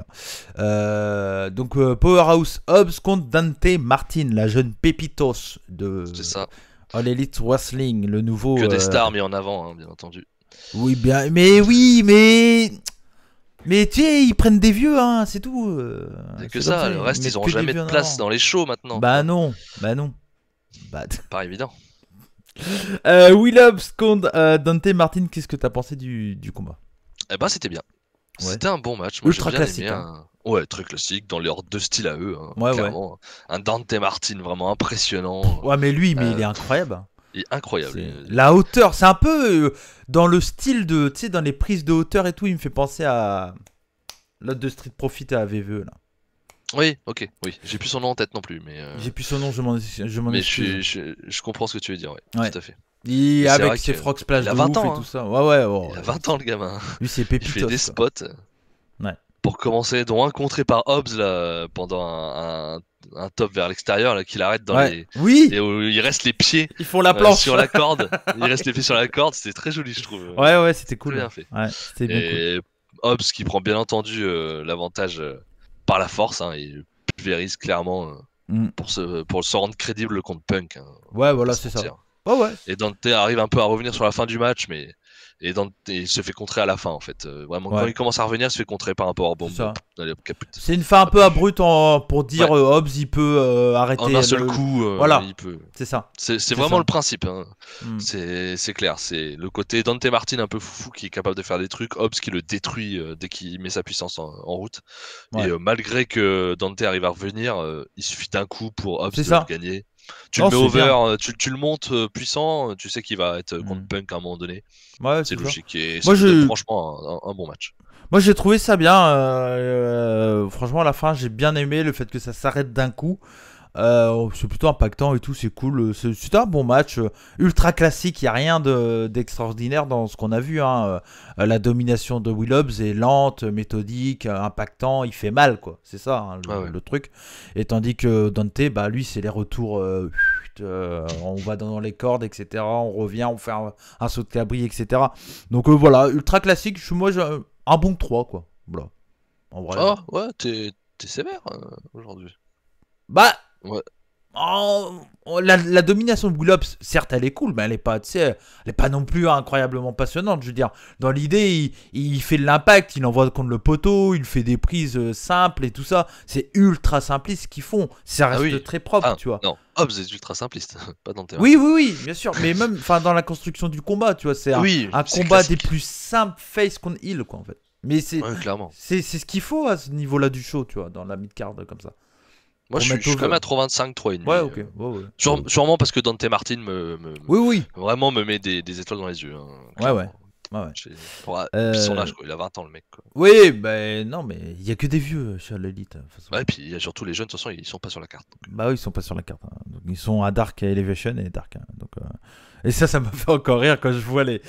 là. Donc, Powerhouse Hobbs contre Dante Martin, la jeune pépitos de
C'est ça.
All Elite Wrestling, le nouveau...
Que des stars mis en avant, hein, bien entendu.
Oui, bien... Mais oui, mais... Mais tu sais, ils prennent des vieux, hein, c'est tout.
C'est que
c'est comme
ça, le reste,
mettent
ils auront
que des
jamais
vieux
de
en
place
avant.
dans les shows maintenant.
Bah non, bah non. Bah...
Pas évident.
Will Hobbs contre Dante Martin, qu'est-ce que t'as pensé du combat?
Eh ben, c'était bien.
Ouais.
C'était un bon match. Moi,
Ultra
j'ai bien
classique,
aimé.
hein.
Ouais, très classique, dans leurs deux styles à eux, hein,
Ouais,
clairement. Un Dante Martin vraiment impressionnant.
Ouais, mais lui, il est
Euh,
incroyable.
Il est incroyable.
La hauteur, c'est un peu dans le style de, tu sais, dans les prises de hauteur et tout, il me fait penser à l'autre de Street Profit à VVE là.
Oui, ok, oui. J'ai plus son nom en tête non plus, mais.
J'ai plus son nom, je m'en
Mais
excuse.
je comprends ce que tu veux dire, ouais.
Ouais.
Tout à fait.
Et
c'est
avec
vrai
ses
que
frog splash
il a
de
20
ouf
ans,
et
hein.
tout ça. Ouais,
Il a 20 ans, le gamin.
Lui, c'est
Il
pépitos.
fait des
quoi.
spots.
Ouais.
Pour commencer, dont un contré par Hobbs là, pendant un top vers l'extérieur, là, qu'il arrête dans
Ouais.
les.
Oui,
Et où il reste les pieds
ils font la planche.
sur la corde. Il reste les pieds sur la corde, c'était très joli, je trouve.
Ouais, c'était cool.
Très bien fait.
Ouais, c'était bien cool.
Et Hobbs qui prend bien entendu l'avantage par la force, hein, et pulvérise clairement pour se rendre crédible contre Punk. Hein,
Ouais, voilà,
pas se
c'est ça.
mentir.
Ouais.
Et Dante arrive un peu à revenir sur la fin du match, mais Dante il se fait contrer à la fin en fait. Vraiment,
Ouais.
quand il commence à revenir, il se fait contrer par un powerbomb.
C'est ça.
Allez, hop, caput.
C'est une fin un peu abrupte pour dire
Ouais.
Hobbs, il peut arrêter.
En un seul coup,
Voilà.
il peut.
C'est ça.
C'est vraiment
ça.
le principe. Hein.
Mm.
C'est clair. C'est le côté Dante Martin un peu foufou qui est capable de faire des trucs. Hobbs qui le détruit dès qu'il met sa puissance en route.
Ouais.
Et malgré que Dante arrive à revenir, il suffit d'un coup pour Hobbs
C'est
de
ça.
le gagner. Tu
Non,
le mets
c'est
over, tu le montes puissant, tu sais qu'il va être contre Punk à un moment donné.
Ouais,
C'est
ça.
logique. Et
Moi,
c'était franchement un bon match.
Moi, j'ai trouvé ça bien. Franchement, à la fin, j'ai bien aimé le fait que ça s'arrête d'un coup. C'est plutôt impactant et tout, c'est cool. C'était un bon match. Ultra classique, il n'y a rien d'extraordinaire dans ce qu'on a vu. Hein. La domination de Will Hobbs est lente, méthodique, impactant. Il fait mal, quoi. C'est ça, hein, le truc. Et tandis que Dante, bah, lui, c'est les retours. On va dans les cordes, etc. On revient, on fait un saut de cabri, etc. Donc voilà, ultra classique. Moi, j'ai un bon 3, quoi. Voilà. En vrai.
Oh, ouais, t'es sévère aujourd'hui.
Bah.
Ouais.
La domination de Will Hobbs, certes, elle est cool, mais elle est pas, tu sais, elle est pas non plus incroyablement passionnante. Je veux dire, dans l'idée, il fait de l'impact, il envoie contre le poteau, il fait des prises simples et tout ça. C'est ultra simpliste ce qu'ils font. Ça reste très propre, tu vois.
Non, Hobbs est ultra simpliste, pas dans tes mains.
Oui, bien sûr. Mais même, dans la construction du combat, tu vois, c'est un combat
classique.
des plus simples face contre heal, quoi, en fait. Mais
clairement.
C'est ce qu'il faut à ce niveau-là du show, tu vois, dans la mid-card comme ça.
Moi, je suis quand même à 3,25, 3,5.
Ouais, ok. Ouais.
Sûrement parce que Dante Martin vraiment me met des étoiles dans les yeux. Hein,
ouais.
Puis son âge, quoi. Il a 20 ans, le mec. Quoi.
Oui, ben non, mais il y a que des vieux chez l'élite.
Ouais, et puis il y a surtout les jeunes, de toute façon, ils sont pas sur la carte. Donc.
Bah oui, ils sont pas sur la carte. Hein. Donc, ils sont à Dark Elevation et Dark. Hein. Donc, et ça m'a fait encore rire quand je vois les.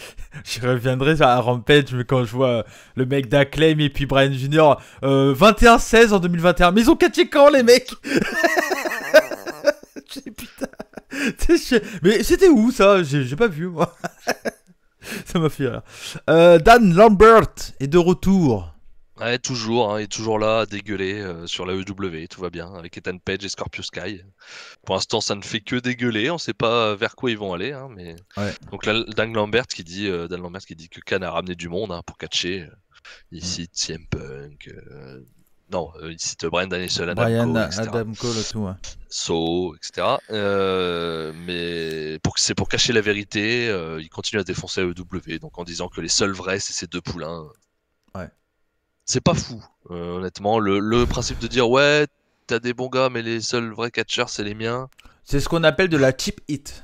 Je reviendrai à Rampage, mais quand je vois le mec d'Acclaim et puis Brian Jr. 21-16 en 2021. Mais ils ont catché quand, les mecs? Putain. Mais c'était où ça? J'ai pas vu, moi. Ça m'a fait rire. Dan Lambert est de retour.
Ouais, toujours, hein, il est toujours là à dégueuler sur la EW, tout va bien, avec Ethan Page et Scorpio Sky. Pour l'instant, ça ne fait que dégueuler, on sait pas vers quoi ils vont aller. Hein, mais...
Ouais.
Donc là, Dan Lambert qui dit que Khan a ramené du monde pour catcher. Il cite CM Punk, il cite Bryan Danielson,
Adam Cole et tout. Ouais.
So, etc. Mais c'est pour cacher la vérité, il continue à défoncer la EW, donc en disant que les seuls vrais, c'est ces deux poulains.
Ouais.
C'est pas fou, honnêtement. Le principe de dire ouais, t'as des bons gars, mais les seuls vrais catcheurs, c'est les miens.
C'est ce qu'on appelle de la cheap hit.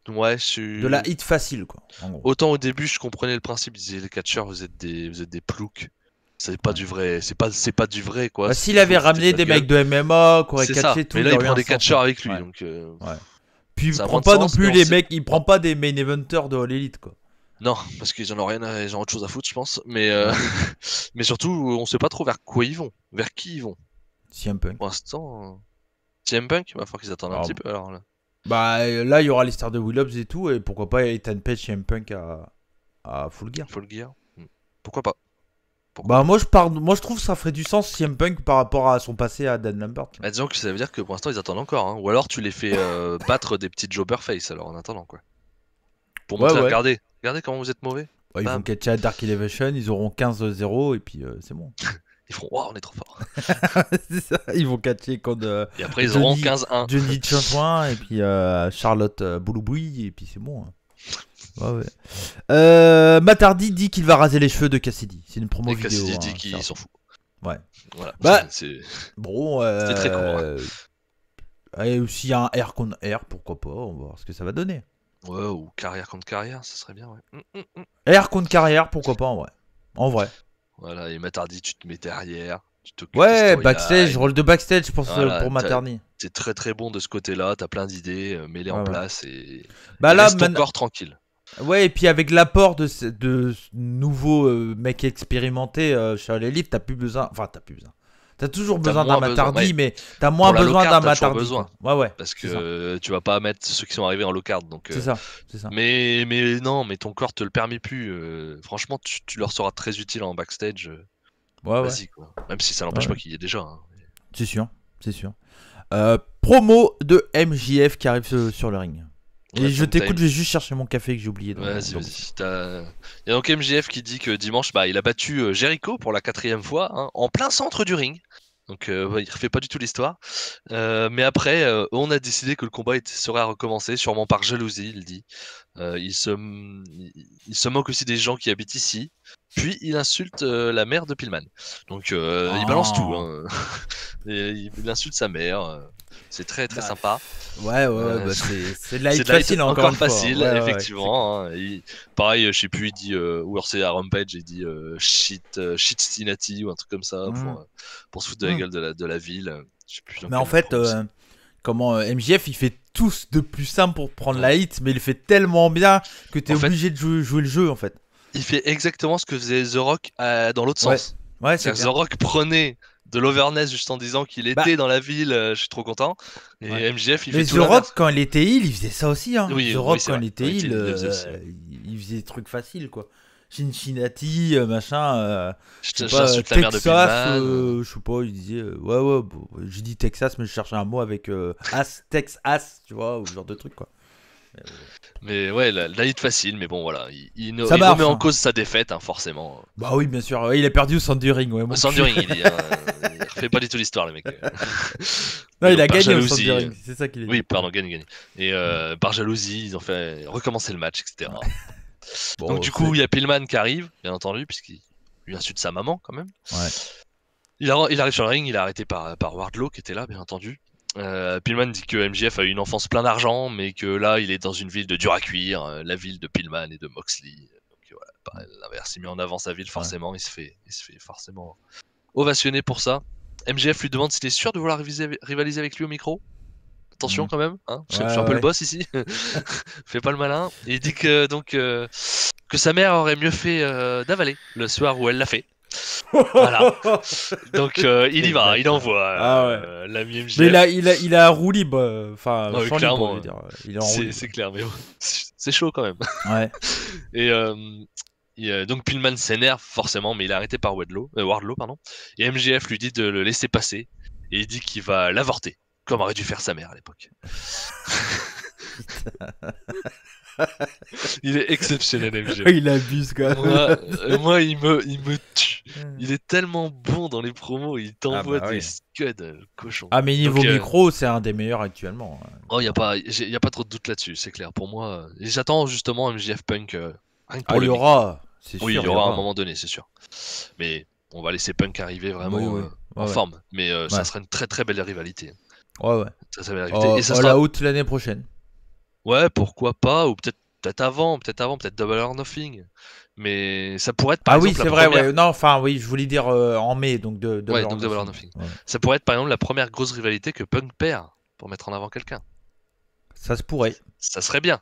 Ouais,
de la hit facile, quoi. En gros.
Autant au début, je comprenais le principe, je disais les catcheurs, vous êtes des ploucs. C'est pas du vrai, c'est pas du vrai, quoi.
Bah, s'il avait ramené des mecs de MMA, qui auraient catché tout,
mais là il prend des catcheurs avec lui,
ouais.
donc.
Ouais. Puis il prend pas non plus les mecs, il prend pas des main eventers de All Elite, quoi.
Non, parce qu'ils en ont rien, ils ont autre chose à foutre, je pense. Mais mais surtout, on sait pas trop vers quoi ils vont, vers qui ils vont.
CM Punk.
Pour l'instant, CM Punk, il va falloir qu'ils attendent un petit peu alors là.
Bah là, il y aura les stars de Will Hobbs et tout, et pourquoi pas Ethan Page, CM Punk à Full Gear.
Full Gear. Pourquoi pas.
Bah moi je trouve que ça ferait du sens CM Punk par rapport à son passé à Dan Lambert.
Bah, disons que ça veut dire que pour l'instant ils attendent encore, hein. Ou alors tu les fais battre des petites jobberface alors en attendant quoi. Pour montrer, regardez comment vous êtes mauvais.
Ouais, ils vont catcher à Dark Elevation, ils auront 15-0 et puis c'est bon.
Ils feront waouh on est trop fort.
C'est ça, ils vont catcher contre
et après ils auront 15-1.
Johnny Chantouin et puis Charlotte Boulouboui et puis c'est bon. Ouais. Matt Hardy dit qu'il va raser les cheveux de Cassidy. C'est une promo
et
vidéo.
Cassidy dit qu'il s'en fout.
Ouais.
Voilà.
Bah,
c'est
bon.
C'était très court.
Et s'il y a un R contre R, pourquoi pas. On va voir ce que ça va donner.
Ouais, ou carrière contre carrière, ça serait bien, ouais.
R contre carrière, pourquoi pas en vrai.
Voilà, et Matt Hardy, tu te mets derrière.
Ouais, backstage, rôle de backstage pour Matt Hardy.
T'es très très bon de ce côté-là, t'as plein d'idées, mets-les en place et
là,
reste encore tranquille.
Ouais, et puis avec l'apport de nouveaux mecs expérimentés chez All Elite, t'as toujours besoin d'un Matt Hardy, mais t'as moins besoin d'un Matt Hardy. Ouais.
Parce que tu vas pas mettre ceux qui sont arrivés en low card. Donc,
c'est ça.
Mais non, mais ton corps te le permet plus. Franchement, tu leur seras très utile en backstage. Vas-y, quoi. Même si ça n'empêche pas qu'il y ait déjà. Hein.
C'est sûr. Promo de MJF qui arrive sur le ring. Et je t'écoute, je vais juste chercher mon café que j'ai oublié.
Vas-y. Il y a donc MJF qui dit que dimanche, il a battu Jericho pour la 4e fois, hein, en plein centre du ring. Donc il refait pas du tout l'histoire. Mais après, on a décidé que le combat serait à recommencer, sûrement par jalousie, il dit. Il se moque aussi des gens qui habitent ici. Puis il insulte la mère de Pillman. Donc il balance tout. Hein. Et il insulte sa mère. C'est très très sympa.
Ouais, c'est de la hit facile encore
facile, effectivement. Hein. Pareil, je sais plus, il dit, ou alors c'est à Rampage, il dit shit Cincinnati ou un truc comme ça pour se foutre de la gueule de la ville. Je sais plus.
Mais en fait, MJF il fait tout de plus simple pour prendre la hit, mais il fait tellement bien que t'es obligé de jouer le jeu en fait.
Il fait exactement ce que faisait The Rock dans l'autre sens.
Ouais, c'est
The Rock prenait de l'overness juste en disant qu'il était dans la ville, je suis trop content. Et MJF, il fait tout.
Mais The Rock, quand il était heal, il faisait ça aussi. Hein.
The
Rock, quand il était heal, il faisait des trucs faciles, quoi. Cincinnati, machin.
J'insulte la mère de Pillman.
Je sais pas, il disait. Je dis Texas, mais je cherchais un mot avec Texas, tu vois, ou ce genre de truc, quoi.
Mais ouais, la hit facile, mais bon voilà, il remet en cause sa défaite, hein, forcément.
Bah oui, bien sûr, il a perdu au centre du ring. Au
centre du ring, il dit. Il refait pas du tout l'histoire, le mec.
Non, il a gagné au centre du ring, c'est ça qu'il dit.
Oui, pardon, gagné. Et par jalousie, ils ont fait recommencer le match, etc. Bon, donc du coup, il y a Pillman qui arrive, bien entendu, puisqu'il lui insulte sa maman quand même.
Ouais.
Il arrive sur le ring, il est arrêté par Wardlow qui était là, bien entendu. Pillman dit que MJF a eu une enfance plein d'argent, mais que là il est dans une ville de dur à cuire, la ville de Pillman et de Moxley. Donc voilà, l'inverse, il met en avant sa ville forcément, il se fait forcément ovationner pour ça. MJF lui demande s'il est sûr de vouloir rivaliser avec lui au micro. Attention quand même, hein, je suis un peu le boss ici. Fais pas le malin. Et il dit que que sa mère aurait mieux fait d'avaler le soir où elle l'a fait. Voilà. Donc il y va, il envoie l'ami MJF.
Mais il a un roue libre, enfin
clairement.
C'est
clair, mais c'est chaud quand même.
Ouais.
Et donc Pillman s'énerve forcément, mais il est arrêté par Wardlow, pardon. Et MJF lui dit de le laisser passer et il dit qu'il va l'avorter, comme aurait dû faire sa mère à l'époque. Il est exceptionnel, MJF.
Il abuse quand même.
Moi, il me tue. Il est tellement bon dans les promos, il t'envoie des scuds, cochon.
Ah, mais niveau micro, c'est un des meilleurs actuellement.
Oh, y a pas trop de doute là-dessus, c'est clair. Pour moi, et j'attends justement MJF Punk.
Il y aura.
Oui, il y aura à un moment donné, c'est sûr. Mais on va laisser Punk arriver vraiment en forme. Mais ça sera une très très belle rivalité.
Ouais.
Très, très belle rivalité.
Et ça sera out l'année prochaine.
Ouais, pourquoi pas, ou peut-être avant, peut-être Double or Nothing. Mais ça pourrait être par exemple.
Ah oui, c'est vrai, ouais. Non, enfin, oui, je voulais dire en mai, donc Double
or Nothing. Ouais. Ça pourrait être par exemple la première grosse rivalité que Punk perd pour mettre en avant quelqu'un.
Ça se pourrait.
Ça serait bien.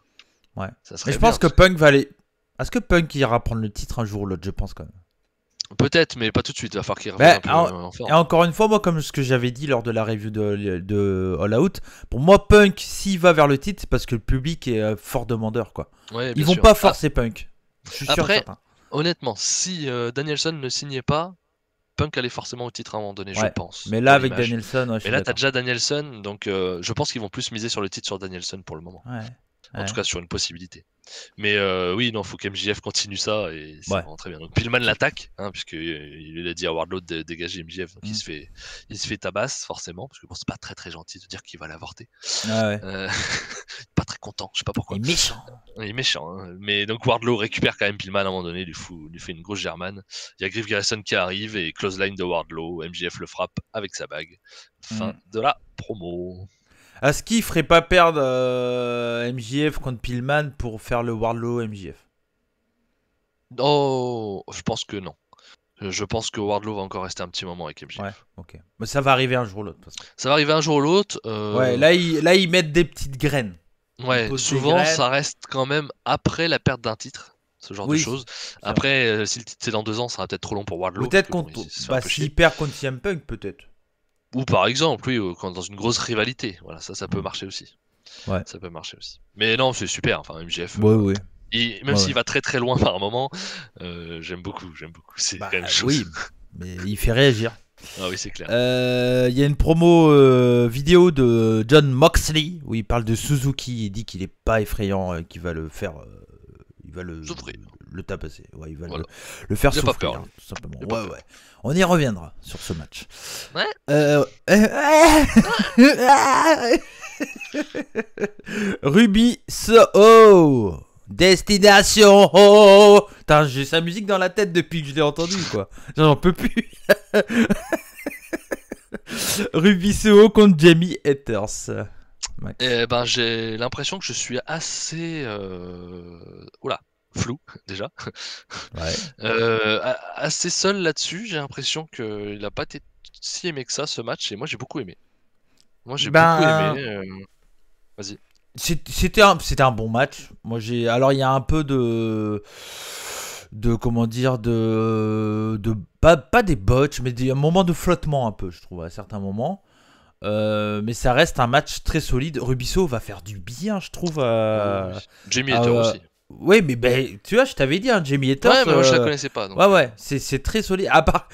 Ouais. Mais je pense que Punk va aller. Est-ce que Punk ira prendre le titre un jour ou l'autre? Je pense quand même.
Peut-être, mais pas tout de suite. Il va falloir qu'il revienne un peu en forme.
Et encore une fois, moi, comme ce que j'avais dit lors de la review de All Out, pour moi, Punk, s'il va vers le titre, c'est parce que le public est fort demandeur, quoi.
Ouais,
ils vont pas forcer Punk. Je suis sûr
Après,
certain.
honnêtement, si Danielson ne signait pas, Punk allait forcément au titre à un moment donné, je
Ouais.
pense.
Mais là,
pour
avec
l'image.
Danielson, ouais, je
Mais
suis
là, t'as
d'accord.
déjà Danielson, donc je pense qu'ils vont plus miser sur le titre sur Danielson pour le moment.
Ouais.
En tout
Ouais.
cas, sur une possibilité. Mais oui, non, faut qu'MJF continue ça et c'est
Ouais.
vraiment très bien. Donc Pillman l'attaque, hein, puisque il a dit à Wardlow de dégager MJF, donc
Mm.
il se fait tabasse forcément, parce que bon, c'est pas très très gentil de dire qu'il va l'avorter.
Ah ouais.
Pas très content, je sais pas pourquoi.
Il est méchant.
Il est méchant, hein. Mais donc Wardlow récupère quand même Pillman à un moment donné, lui fait une grosse germane. Il y a Griff Garrison qui arrive et close line de Wardlow. MJF le frappe avec sa bague. Fin de la promo.
Est-ce qu'il ferait pas perdre MJF contre Pillman pour faire le Wardlow MJF?
Oh, je pense que non. Je pense que Wardlow va encore rester un petit moment avec MJF.
Ouais, ok. Mais ça va arriver un jour ou l'autre.
Ça va arriver un jour ou l'autre.
Ouais, là ils mettent des petites graines.
Ouais, souvent ça reste quand même après la perte d'un titre, ce genre de choses. Après, si le titre c'est dans 2 ans, ça sera peut-être trop long pour Wardlow.
Peut-être s'il perd contre CM Punk, peut-être.
Ou par exemple, oui, quand dans une grosse rivalité. Voilà, ça peut marcher aussi.
Ouais.
Ça peut marcher aussi. Mais non, c'est super. Enfin, MJF.
Ouais.
Même s'il va très très loin par moment, j'aime beaucoup. C'est quand même chose.
Oui, mais il fait réagir.
Ah oui, c'est clair.
Il y a une promo vidéo de John Moxley où il parle de Suzuki. Il dit qu'il est pas effrayant, qu'il va le faire. Il va le tapasser. Ouais, il va le faire souffrir. Pas peur, tout simplement. Ouais. On y reviendra sur ce match.
Ouais.
Ruby Soho. Destination oh. Putain, j'ai sa musique dans la tête depuis que je l'ai entendu, quoi. J'en peux plus. Ruby Soho contre Jamie Hathers.
Eh ben, j'ai l'impression que je suis assez flou déjà.
Ouais.
Assez seul là-dessus. J'ai l'impression qu'il a pas été si aimé que ça ce match et moi j'ai beaucoup aimé. Beaucoup aimé. Vas-y.
C'était un bon match. Alors il y a un peu de comment dire pas des botches mais un moment de flottement un peu, je trouve, à certains moments. Mais ça reste un match très solide. Ruby Soho va faire du bien, je trouve.
Jamie Hathers aussi.
Oui, mais tu vois, je t'avais dit, Jamie Hathers.
Ouais, mais moi je la connaissais pas. Donc...
Ouais, c'est très solide. À part.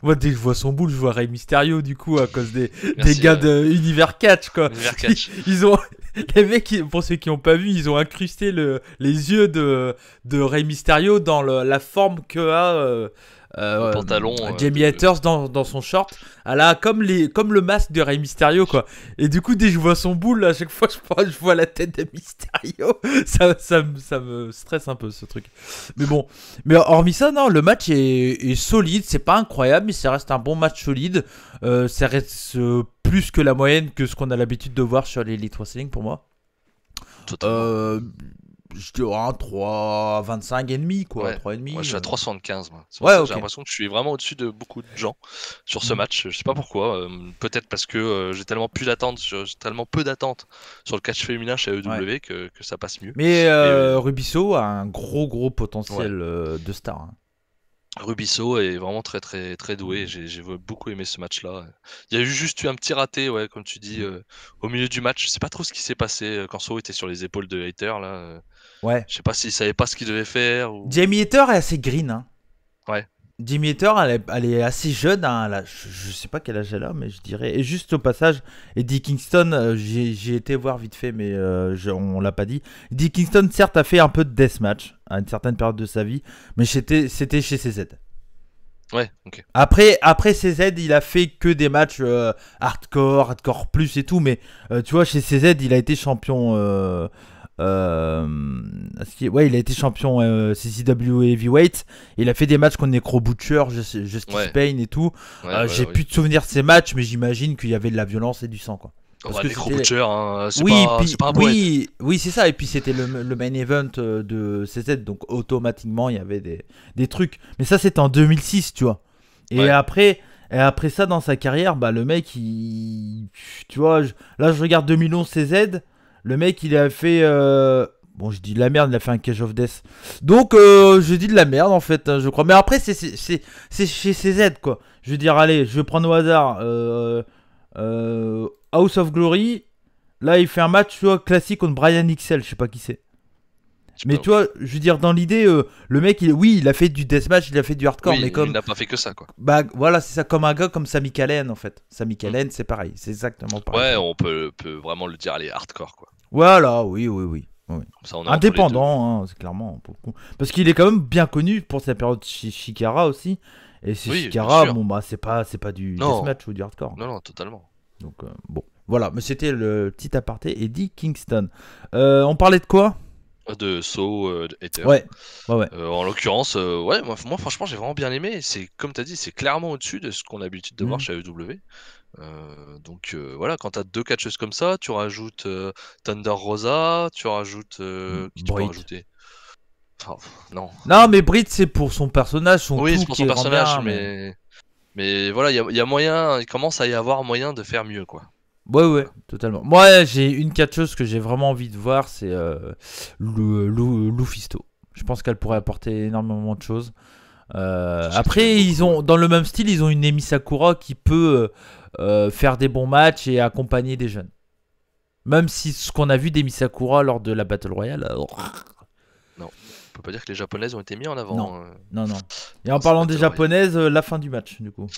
Moi, dès que je vois son boule, je vois Rey Mysterio, du coup, à cause des gars de Univers Catch, quoi.
Univers Catch.
Ils ont. Les mecs, pour ceux qui n'ont pas vu, ils ont incrusté les yeux de Rey Mysterio dans la forme que a.
Le pantalon
Jamie Hathers dans son short, comme le masque de Rey Mysterio, quoi. Et du coup, dès que je vois son boule, à chaque fois je vois la tête de Mysterio, ça me stresse un peu, ce truc. Mais hormis ça, non, le match est solide. C'est pas incroyable, mais ça reste un bon match solide. Ça reste plus que la moyenne que ce qu'on a l'habitude de voir sur les Elite Wrestling pour moi.
Totalement.
Je dirais un 3,25 et demi, quoi.
Ouais.
3,5.
Moi, je suis à 3,75.
Ouais, okay.
J'ai l'impression que je suis vraiment au-dessus de beaucoup de gens sur ce match. Je sais pas pourquoi. Peut-être parce que j'ai tellement peu d'attentes sur le catch féminin chez AEW que ça passe mieux.
Mais Ruby Soho a un gros potentiel de star. Hein.
Ruby Soho est vraiment très très très doué. J'ai beaucoup aimé ce match-là. Il y a juste eu un petit raté, comme tu dis, au milieu du match. Je sais pas trop ce qui s'est passé quand Soho était sur les épaules de Hater là.
Ouais.
Je sais pas s'il savait pas ce qu'il devait faire. Ou...
Jamie Hathers est assez green. Hein.
Ouais.
Jamie Hathers, elle est assez jeune. Hein. Je sais pas quel âge elle a, mais je dirais. Et juste au passage, Eddie Kingston, j'ai été voir vite fait, mais on l'a pas dit. Eddie Kingston, certes, a fait un peu de deathmatch à une certaine période de sa vie, mais c'était chez CZ.
Ouais, ok.
Après CZ, il a fait que des matchs hardcore plus et tout, mais tu vois, chez CZ, il a été champion. Il a été champion CCW Heavyweight. Il a fait des matchs contre Necro Butcher, Justice Pain et tout. J'ai plus de souvenirs de ces matchs, mais j'imagine qu'il y avait de la violence et du sang, quoi.
Parce que Necro Butcher, hein, c'est pas un poète.
Oui, c'est ça. Et puis c'était le main event de CZ, donc automatiquement il y avait des trucs. Mais ça c'était en 2006, tu vois. Et après ça, dans sa carrière, le mec, tu vois, là je regarde 2011 CZ. Le mec, il a fait... Bon, je dis de la merde, il a fait un Cage of Death. Donc, je dis de la merde, en fait, je crois. Mais après, c'est chez CZ, quoi. Je veux dire, allez, je vais prendre au hasard. House of Glory. Là, il fait un match, tu vois, classique contre Brian XL. Je sais pas qui c'est. Mais tu vois, je veux dire, dans l'idée, le mec, oui, il a fait du deathmatch, il a fait du hardcore,
Oui,
mais comme.
il n'a pas fait que ça, quoi.
Bah voilà, c'est ça, comme un gars comme Sami Callen, en fait. Sami Callen, c'est pareil, c'est exactement pareil.
Ouais, on peut vraiment le dire, allez, hardcore, quoi.
Voilà, oui.
Comme ça, on est entre les deux.
Indépendant, hein, c'est clairement. Parce qu'il est quand même bien connu pour sa période chez Shikara aussi. Et chez
Oui,
Shikara,
bien sûr.
bon, bah, c'est pas du
Non.
deathmatch ou du hardcore.
Non, totalement.
Donc, bon. Voilà, mais c'était le petit aparté. Eddie Kingston. On parlait de quoi?
De Saw, Ether.
Ouais.
En l'occurrence, ouais, moi franchement, j'ai vraiment bien aimé. C'est comme tu as dit, c'est clairement au-dessus de ce qu'on a l'habitude de voir chez AEW. Donc voilà, quand tu as deux catcheuses comme ça, tu rajoutes Thunder Rosa, tu rajoutes. Qui tu peux
Britt.
rajouter? Enfin, non.
Non, mais Britt, c'est pour son personnage, son
Oui,
tout
c'est pour
qui
son
rend
personnage,
bien,
mais voilà, il y a moyen, il commence à y avoir moyen de faire mieux, quoi.
Ouais, totalement. Moi, j'ai une catcheuse que j'ai vraiment envie de voir, c'est Lufisto. Je pense qu'elle pourrait apporter énormément de choses. Après, ils ont dans le même style, ils ont une Emi Sakura qui peut faire des bons matchs et accompagner des jeunes. Même si ce qu'on a vu d'Emi Sakura lors de la Battle Royale.
Non, on peut pas dire que les japonaises ont été mis en avant.
Non. Et en parlant des japonaises, la fin du match, du coup.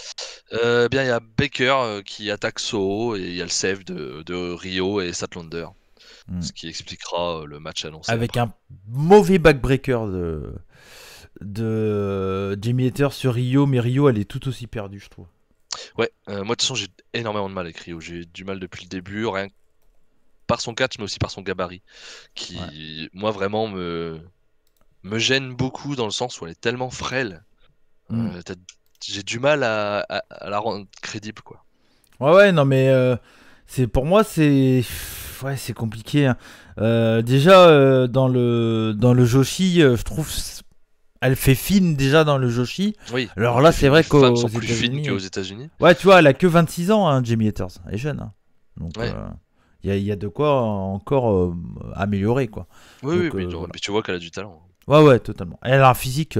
Bien, il y a Baker qui attaque Soho et il y a le save de Rio et Statlander. Ce qui expliquera le match annoncé.
Avec un mauvais backbreaker de Jamie Hater sur Rio, mais Rio, elle est tout aussi perdue, je trouve.
Ouais, moi de toute façon, j'ai énormément de mal avec Rio. J'ai du mal depuis le début, rien que par son catch, mais aussi par son gabarit, qui, moi, vraiment me gêne beaucoup dans le sens où elle est tellement frêle. J'ai du mal à la rendre crédible, quoi.
Ouais, non, mais pour moi, c'est compliqué. Hein. Déjà, dans le Joshi, je trouve elle fait fine déjà dans le Joshi.
Oui.
Alors là, c'est vrai qu'aux
femmes sont plus fines qu'aux États-Unis.
Ouais, tu vois, elle a que 26 ans, hein, Jamie Hater. Elle est jeune. Hein. Donc,
ouais.
y a de quoi encore améliorer, quoi.
Oui, mais tu vois qu'elle a du talent.
Ouais, totalement. Elle a un physique,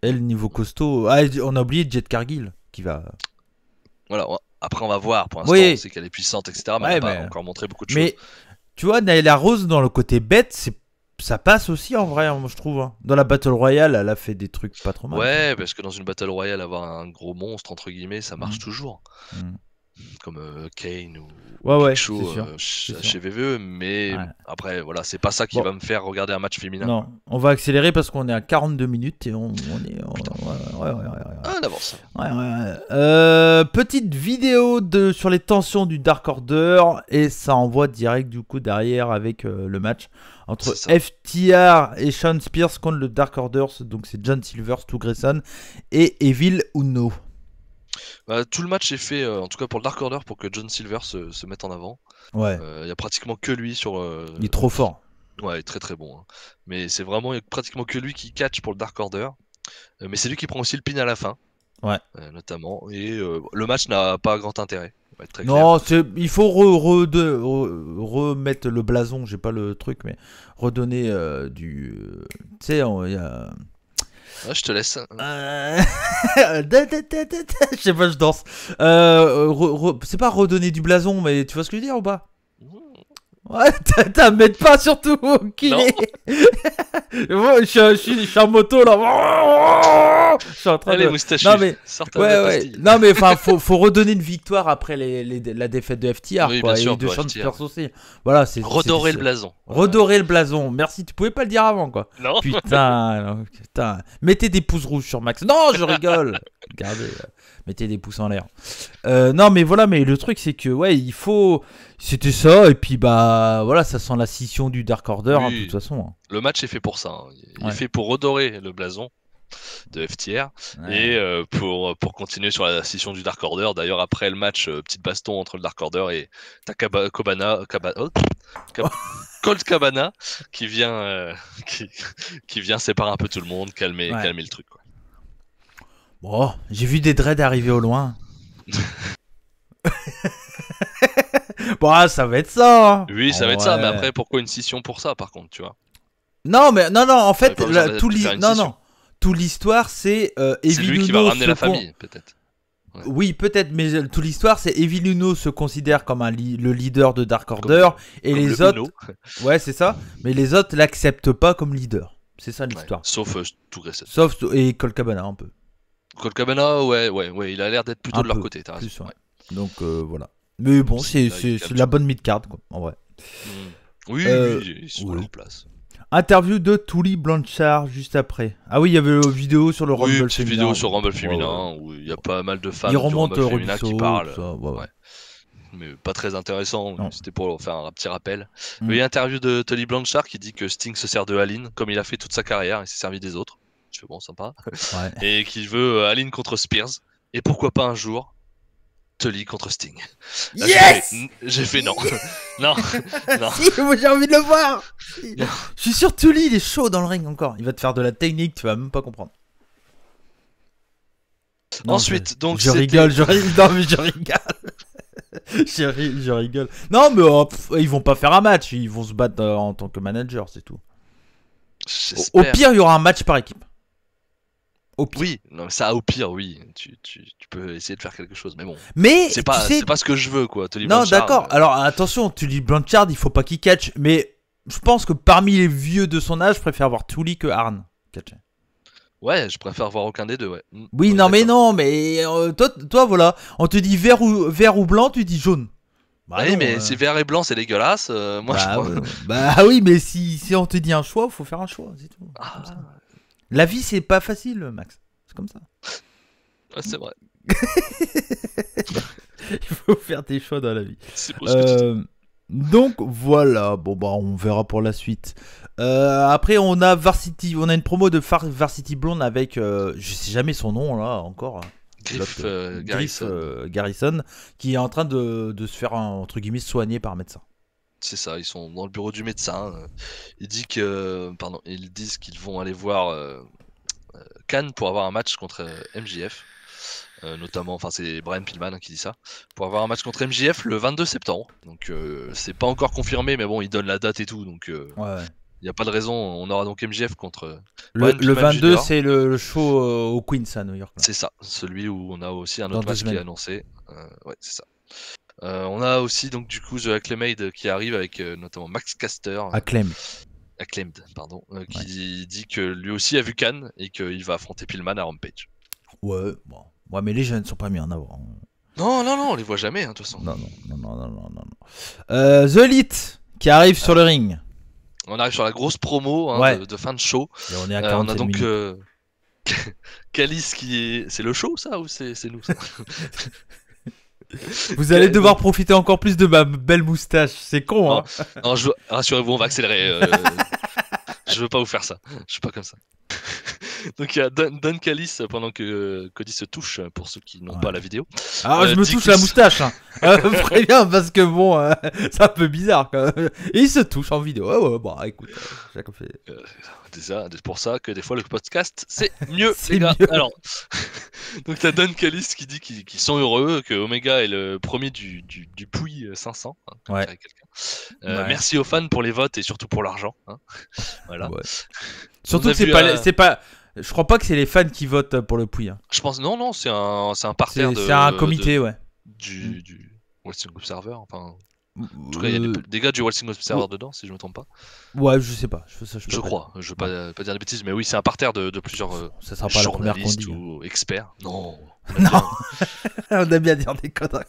elle, niveau costaud. Ah, on a oublié Jet Cargill qui va.
Voilà, après on va voir. Pour l'instant, on sait qu'elle est puissante, etc. Mais elle n'a pas encore montré beaucoup de choses.
Mais tu vois, Nyla Rose, dans le côté bête, ça passe aussi en vrai, moi je trouve. Hein. Dans la Battle Royale, elle a fait des trucs pas trop mal.
Ouais, parce que dans une Battle Royale, avoir un gros monstre, entre guillemets, ça marche toujours. Comme Kane ou Show chez VVE, mais après voilà, c'est pas ça qui va me faire regarder un match féminin.
Non, on va accélérer parce qu'on est à 42 minutes et on est
on avance.
Petite vidéo sur les tensions du Dark Order et ça envoie direct du coup derrière avec le match entre FTR et Sean Spears contre le Dark Order, donc c'est John Silver, Stu Grayson et Evil Uno.
Tout le match est fait, en tout cas pour le Dark Order, pour que John Silver se mette en avant.
Ouais.
Il y a pratiquement que lui sur.
Il est trop fort.
Ouais, il est très très bon. Hein. Mais c'est vraiment pratiquement que lui qui catch pour le Dark Order. Mais c'est lui qui prend aussi le pin à la fin.
Ouais.
Notamment. Et le match n'a pas grand intérêt.
Non, il faut remettre le blason, j'ai pas le truc, mais redonner du. Tu sais, il y a.
Ouais, je te laisse.
Je sais pas, je danse. C'est pas redonner du blason, mais tu vois ce que je veux dire ou pas? Ouais, t'amènes pas surtout, enculé. Je suis en moto là. Je suis en train
de. Moustache.
Non mais non mais enfin faut redonner une victoire après la défaite de FTR,
oui,
quoi,
bien sûr,
et de Sean Spears aussi. Voilà,
redorer le blason.
Redorer le blason. Merci, tu pouvais pas le dire avant, quoi.
Non.
Putain. Mettez des pouces rouges sur Max. Non, je rigole. Regardez. Mettez des pouces en l'air. Non mais voilà, mais le truc c'est que ouais, il faut. C'était ça, et puis bah voilà, ça sent la scission du Dark Order, hein, de toute façon. Hein.
Le match est fait pour ça. Hein. Il est fait pour redorer le blason de FTR et pour continuer sur la scission du Dark Order. D'ailleurs, après le match, petite baston entre le Dark Order et Colt Cabana qui vient qui vient séparer un peu tout le monde, calmer le truc. Quoi.
Bon, j'ai vu des dreads arriver au loin. Bon, ça va être ça. Hein.
Oui, ça va être ça, mais après, pourquoi une scission pour ça, par contre, tu vois?
Non, en fait, toute l'histoire, c'est
c'est lui qui va ramener la famille, peut-être. Ouais.
Oui, peut-être, mais toute l'histoire, c'est Evil Uno se considère comme le leader de Dark Order, et
Comme
les
le
autres,
Uno.
ouais, c'est ça, mais les autres l'acceptent pas comme leader. C'est ça
Ouais,
l'histoire.
sauf Touressa.
Sauf et Colt Cabana un peu.
Colt Cabana, ouais, il a l'air d'être plutôt
Un
de leur
peu,
côté, t'as raison.
plus, ouais.
Ouais.
Donc voilà. Mais bon,
Si, là,
c'est
il calme
la bonne mid-card, quoi, en vrai.
Oui,
Euh,
oui, ils sont à
oui.
leur place.
Interview de Tully Blanchard juste après. Ah oui, il y avait une vidéo sur le
Oui,
Rumble
petite
féminin.
vidéo sur Rumble
Ouais,
féminin
ouais.
où il y a pas mal de fans
Il
du
remonte
Rumble féminin
Rubisso,
qui parlent.
tout ça, ouais.
Mais pas très intéressant,
Non.
c'était pour faire un petit rappel.
Mm.
Il y a une interview de Tully Blanchard qui dit que Sting se sert de Aline comme il a fait toute sa carrière, il s'est servi des autres. Je fais bon, sympa.
Ouais.
Et qu'il veut Aline contre Spears. Et pourquoi pas un jour Tully contre Sting. Là,
Yes
j'ai fait non. Non. Non.
Si, moi j'ai envie de le voir.
Non.
Je suis sûr Tully, il est chaud dans le ring encore. Il va te faire de la technique, tu vas même pas comprendre. Non,
Ensuite, donc
je
c'était-
rigole, non mais je rigole. Je rigole. Non mais ils vont pas faire un match, ils vont se battre en tant que manager, c'est tout. Au
J'espère.
pire, il y aura un match par équipe. Au pire.
Oui, non, ça au pire, oui. Tu peux essayer de faire quelque chose, mais bon.
Mais
C'est pas,
tu sais,
c'est pas ce que je veux, quoi. Tully
non,
Blanchard,
d'accord. Alors attention, Tully Blanchard, il faut pas qu'il catch. Mais je pense que parmi les vieux de son âge, je préfère voir Tully que Arn catcher.
Ouais, je préfère voir aucun des deux, ouais.
Oui,
Ouais,
non, mais
d'accord.
non, mais toi, voilà. On te dit vert ou blanc, tu dis jaune. Bah
oui,
non,
mais si vert et blanc c'est dégueulasse, moi je
bah,
crois.
bah oui, mais si on te dit un choix, faut faire un choix, c'est tout.
Ah,
Comme ça. La vie, c'est pas facile, Max. C'est comme ça.
ouais, c'est vrai.
Il faut faire des choix dans la vie.
C'est beau ce que tu dis.
Donc voilà, bon bah on verra pour la suite. Après on a Varsity, on a une promo de Varsity Blonde avec, je sais jamais son nom là encore.
Griff
Griff
Garrison.
Garrison, qui est en train de se faire entre guillemets soigner par un médecin.
C'est ça, ils sont dans le bureau du médecin. Ils disent qu'ils vont aller voir Khan pour avoir un match contre MJF. Notamment, enfin c'est Brian Pillman qui dit ça, pour avoir un match contre MJF le 22 septembre. Donc c'est pas encore confirmé, mais bon, il donne la date et tout, donc
Ouais.
il n'y a pas de raison. On aura donc MJF contre
Le
Brian Pillman
22
Jr.
c'est le show au Queens à New York. Là.
C'est ça, celui où on a aussi un
Dans
autre
2
match qui est
semaines.
annoncé. Ouais, c'est ça. On a aussi donc du coup The Acclaimed qui arrive avec notamment Max Caster, Acclaimed, pardon, qui dit que lui aussi a vu Khan et qu'il va affronter Pillman à Rampage.
Ouais, bon. Ouais, mais les jeunes sont pas mis en avant.
Non, on les voit jamais, hein, de toute façon.
Non. The Elite qui arrive sur le ring.
On arrive sur la grosse promo hein,
Ouais.
de fin de show.
Et on est à
On
47
a donc
minutes.
Calice qui est. C'est le show ça ou c'est nous ça?
Vous allez devoir profiter encore plus de ma belle moustache. C'est con, hein.
Non, rassurez-vous, on va accélérer. Je veux pas vous faire ça. Je suis pas comme ça. Donc il y a Don Callis pendant que Cody se touche, pour ceux qui n'ont pas la vidéo.
Alors je me
dit
touche
qu'il
la
s-
moustache. Hein. Préviens parce que bon, c'est un peu bizarre. Quand même. Et il se touche en vidéo. Ouais, bon, écoute, chacun fait.
C'est pour ça que des fois le podcast c'est mieux,
C'est
les gars.
mieux.
Alors, donc t'as Don Callis qui dit qu'ils sont heureux, que Omega est le premier du Puy 500. Hein, comme
Ouais.
dirait quelqu'un.
Ouais.
Merci aux fans pour les votes et surtout pour l'argent. Hein. Voilà.
Ouais. Surtout
On a
que c'est
vu,
pas, c'est pas. Je crois pas que c'est les fans qui votent pour le Pouille. Hein.
Je pense non, c'est un parterre
C'est un comité, ouais.
du Wrestling Observer. Enfin, en tout cas, il y a des gars du Wrestling Observer dedans, si je me trompe pas.
Ouais, je sais pas. Je
Je crois. Je veux pas dire des bêtises, mais oui, c'est un parterre de plusieurs
Ça sera pas la première qu'on
journalistes
dit.
ou experts. Non.
Non. On aime bien dire des conneries.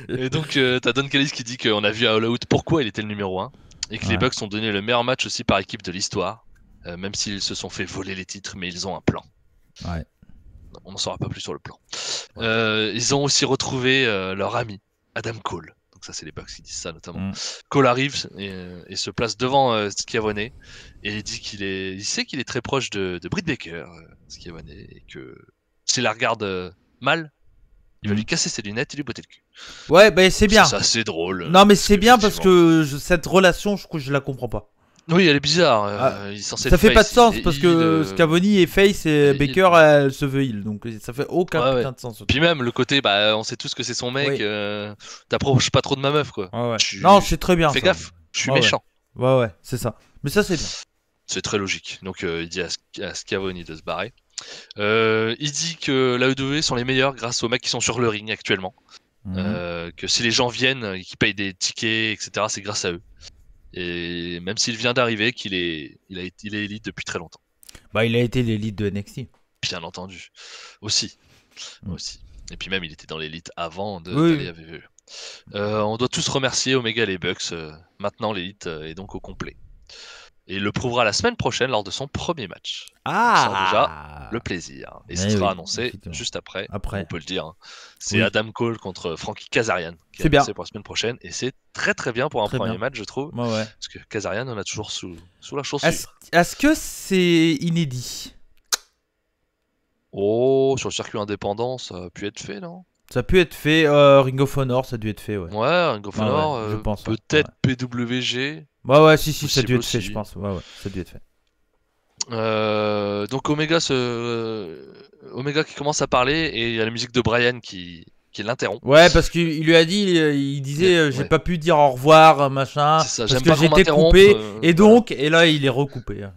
Et donc, t'as Don Callis qui dit qu'on a vu à All Out pourquoi il était le numéro 1 et que les Bucks ont donné le meilleur match aussi par équipe de l'histoire, même s'ils se sont fait voler les titres, mais ils ont un plan.
Ouais.
On n'en saura pas plus sur le plan. Ils ont aussi retrouvé leur ami, Adam Cole. Donc ça, c'est les Bucks qui disent ça notamment. Cole arrive et se place devant Schiavone et il dit il sait qu'il est très proche de Britt Baker, Schiavone, et que s'il la regarde mal, il va lui casser ses lunettes et lui botter le cul.
Ouais, bah c'est bien.
C'est assez drôle.
Non, mais c'est bien parce que cette relation, je la comprends pas.
Oui, elle est bizarre. Il est censé
Ça
être
fait pas de
face,
sens
il est
parce que
heel,
Scavoni est face et
il-
Baker elle se veut heal. Donc ça fait aucun putain de sens.
Puis même le côté, on sait tous que c'est son mec.
Oui.
T'approches pas trop de ma meuf, quoi.
Ouais. Non, c'est très bien.
Fais
ça.
gaffe, je suis
Ouais,
méchant.
Ouais, c'est ça. Mais ça, c'est bien.
C'est très logique. Donc il dit à Schiavone de se barrer. Il dit que l'AEW sont les meilleurs grâce aux mecs qui sont sur le ring actuellement. Que si les gens viennent et qu'ils payent des tickets, etc., c'est grâce à eux. Et même s'il vient d'arriver, il est élite depuis très longtemps.
Bah, il a été l'élite de NXT.
Bien entendu. Aussi. Et puis même, il était dans l'élite avant
Oui.
d'aller à WWE. On doit tous remercier Omega et les Bucks. Maintenant, l'élite est donc au complet. Et il le prouvera la semaine prochaine lors de son premier match.
Ah,
ça, déjà, le plaisir. Et ce sera annoncé juste après. On peut le dire. Hein. C'est Adam Cole contre Frankie Kazarian qui est annoncé pour la semaine prochaine. Et c'est très très bien pour un premier match, je trouve. Parce que Kazarian, on a toujours sous la chaussure.
Est-ce que c'est inédit?
Oh, sur le circuit indépendant, ça a pu être fait, non?
Ça a pu être fait. Ring of Honor, ça a dû être fait, ouais.
Ouais, Ring of Honor,
je pense.
Peut-être PWG.
Ouais, si, ça a dû être fait, je pense. Ouais, ça a dû être fait.
Donc Omega qui commence à parler et il y a la musique de Brian qui l'interrompt.
Ouais, parce qu'il lui a dit, il disait j'ai pas pu dire au revoir, machin,
ça,
parce que j'étais coupé, et donc, et là il est recoupé.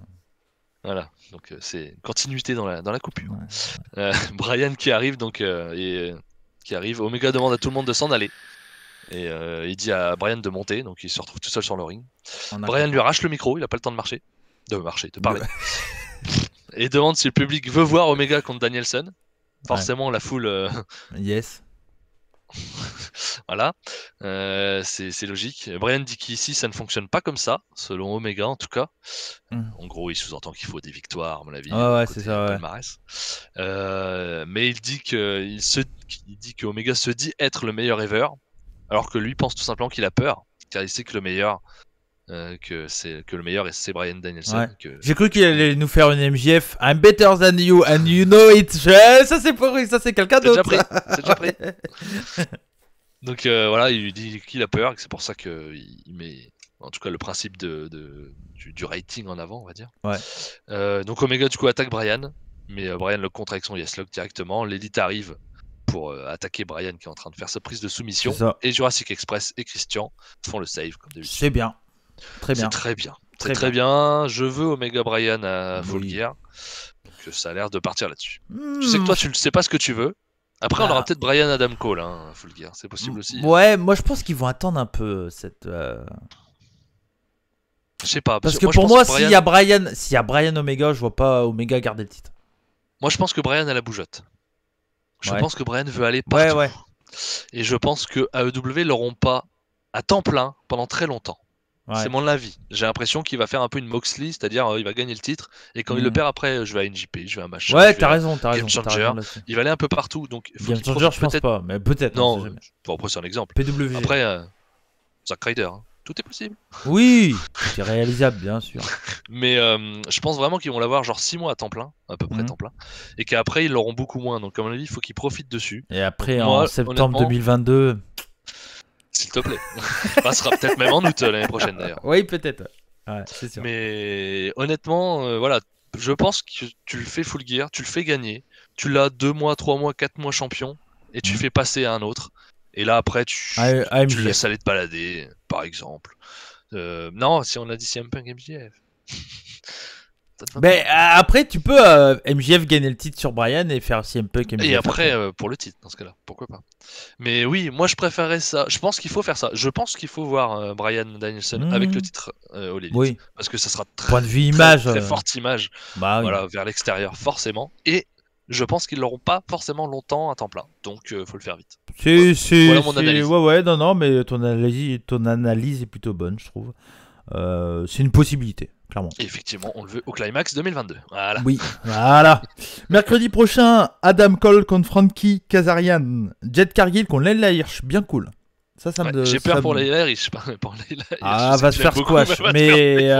Voilà, donc c'est une continuité dans la coupure. Ouais. Brian qui arrive, donc, Omega demande à tout le monde de s'en aller. Et il dit à Brian de monter, donc il se retrouve tout seul sur le ring. Brian lui arrache le micro, il a pas le temps de parler. Et demande si le public veut voir Omega contre Danielson. Forcément, la foule.
Yes.
Voilà, c'est logique. Brian dit qu'ici ça ne fonctionne pas comme ça, selon Omega en tout cas. En gros, il sous-entend qu'il faut des victoires, à mon avis.
C'est ça.
Mais il dit que Omega se dit être le meilleur ever, alors que lui pense tout simplement qu'il a peur, car il sait que le meilleur. Que le meilleur c'est Bryan Danielson.
J'ai cru qu'il allait nous faire une MJF. I'm better than you and you know it. Ça c'est pour lui, ça c'est quelqu'un d'autre.
C'est déjà pris. Donc voilà, il lui dit qu'il a peur et que c'est pour ça qu'il met en tout cas le principe du rating en avant, on va dire. Donc Omega du coup attaque Bryan, mais Bryan le contre avec son yes lock directement. L'élite arrive pour attaquer Bryan qui est en train de faire sa prise de soumission. Et Jurassic Express et Christian font le save comme d'habitude.
C'est bien. Très bien.
C'est très bien. Je veux Omega Bryan à Full Gear. Donc ça a l'air de partir là-dessus. Je sais que toi, tu ne sais pas ce que tu veux. Après, on aura peut-être Bryan Adam Cole à Full Gear. C'est possible aussi.
Ouais, moi je pense qu'ils vont attendre un peu cette.
Je sais pas.
Parce que pour moi, s'il y a Bryan Omega, je vois pas Omega garder le titre.
Moi, je pense que Bryan a la bougeotte. Je pense que Bryan veut aller partout. Et je pense que AEW l'auront pas à temps plein pendant très longtemps. C'est mon avis. J'ai l'impression qu'il va faire un peu une Moxley, c'est-à-dire il va gagner le titre et quand il le perd après, je vais à NJP, je vais à machin.
Ouais, t'as raison.
Game Changer. Il va aller un peu partout. Donc
Game Changer, je pense pas, mais peut-être.
Non, après c'est un exemple.
PW.
Après, Zack Ryder, tout est possible.
Oui, c'est réalisable, bien sûr.
Mais je pense vraiment qu'ils vont l'avoir genre 6 mois à temps plein, à peu près temps plein, et qu'après ils l'auront beaucoup moins. Donc, à mon avis, il faut qu'ils profitent dessus.
Et après, en septembre 2022.
S'il te plaît. Ça sera peut-être même en août l'année prochaine d'ailleurs.
Oui, peut-être. Ouais, c'est sûr.
Mais honnêtement, voilà, je pense que tu le fais Full Gear, tu le fais gagner, tu l'as 2 mois, 3 mois, 4 mois champion, et tu fais passer à un autre. Et là après, tu laisses aller te balader, par exemple. Non, si on a dit CM Punk MJF.
Mais après, tu peux MJF gagner le titre sur Bryan et faire CM Punk MJF.
Et après, pour le titre, dans ce cas-là, pourquoi pas. Mais oui, moi je préférais ça. Je pense qu'il faut faire ça. Je pense qu'il faut voir Bryan Danielson avec le titre au Elite.
Oui.
Parce que ça sera
point de vue image,
très forte image voilà, vers l'extérieur, forcément. Et je pense qu'ils l'auront pas forcément longtemps à temps plein. Donc faut le faire vite.
Voilà mon analyse. Ouais, non, mais ton analyse est plutôt bonne, je trouve. C'est une possibilité. Clairement.
Et effectivement, on le veut au Climax 2022. Voilà.
Oui, voilà. Mercredi prochain, Adam Cole contre Frankie Kazarian. Jet Cargill contre Layla Hirsch. Bien cool. Ça me
j'ai peur pour Layla Hirsch.
Va se faire squash. Mais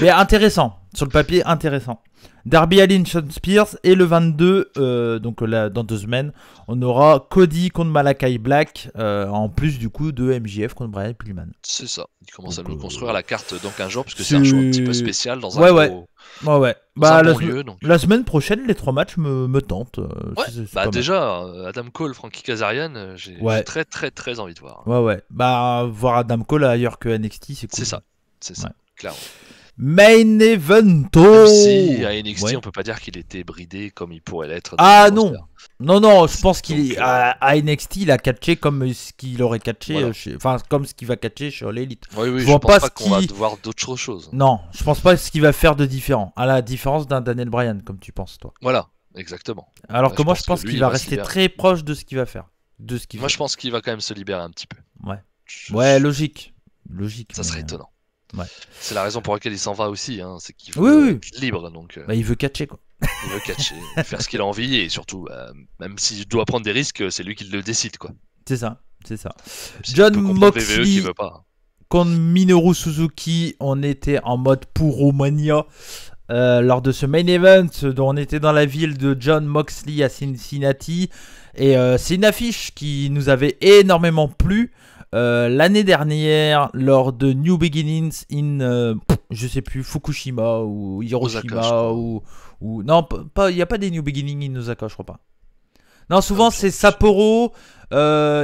intéressant. Sur le papier, intéressant. Darby Allin, Shawn Spears. Et le 22, donc là, dans 2 semaines, on aura Cody contre Malakai Black. En plus du coup de MJF contre Brian Pillman.
C'est ça. Il commence à nous construire la carte dans 15 jours parce que c'est un show un petit peu spécial dans un
ouais.
lieu. Donc...
La semaine prochaine, les 3 matchs me tentent.
Déjà, Adam Cole, Frankie Kazarian, j'ai très très très envie de voir.
Ouais. Voir Adam Cole ailleurs que NXT, c'est cool.
C'est ça, clairement.
Main evento.
Même si à NXT,
Ouais.
on peut pas dire qu'il était bridé comme il pourrait l'être.
Ah
dans le
non.
roster.
Non, je pense qu'il
Donc,
à NXT, il a catché comme ce qu'il aurait catché,
Voilà.
enfin comme ce qu'il va catcher sur l'élite.
Oui,
Je
je
vois
pense
pas
pas
ce
qu'on va
qui-
voir d'autres choses.
Non, je pense pas ce qu'il va faire de différent. À la différence d'un Daniel Bryan, comme tu penses toi.
Voilà, exactement.
Alors
Ouais,
que
je
moi,
pense
je pense
que lui,
qu'il
il
va
va se
rester
libérer.
très proche de ce qu'il va faire. De ce qu'il
Moi,
fait.
je pense qu'il va quand même se libérer un petit peu.
Ouais.
Je-
Ouais,
je-
logique. Logique.
Ça serait
mais-
étonnant.
ouais.
C'est la raison pour laquelle il s'en va aussi, hein, c'est qu'il veut
Oui.
être libre, donc
Bah, il veut catcher quoi.
il veut catcher, faire ce qu'il a envie, et surtout, même s'il doit prendre des risques, c'est lui qui le décide, quoi.
C'est ça. C'est ça.
Même s'il
John
peut comprendre VVE
Moxley
qui veut pas.
contre Minoru Suzuki, on était en mode Puromania lors de ce main event dont on était dans la ville de John Moxley à Cincinnati. Et c'est une affiche qui nous avait énormément plu l'année dernière lors de New Beginnings in je sais plus Fukushima ou
Osaka, je
Hiroshima
crois.
ou non pas il y a pas des New Beginnings in Osaka je crois pas. Non souvent
Ok.
c'est Sapporo,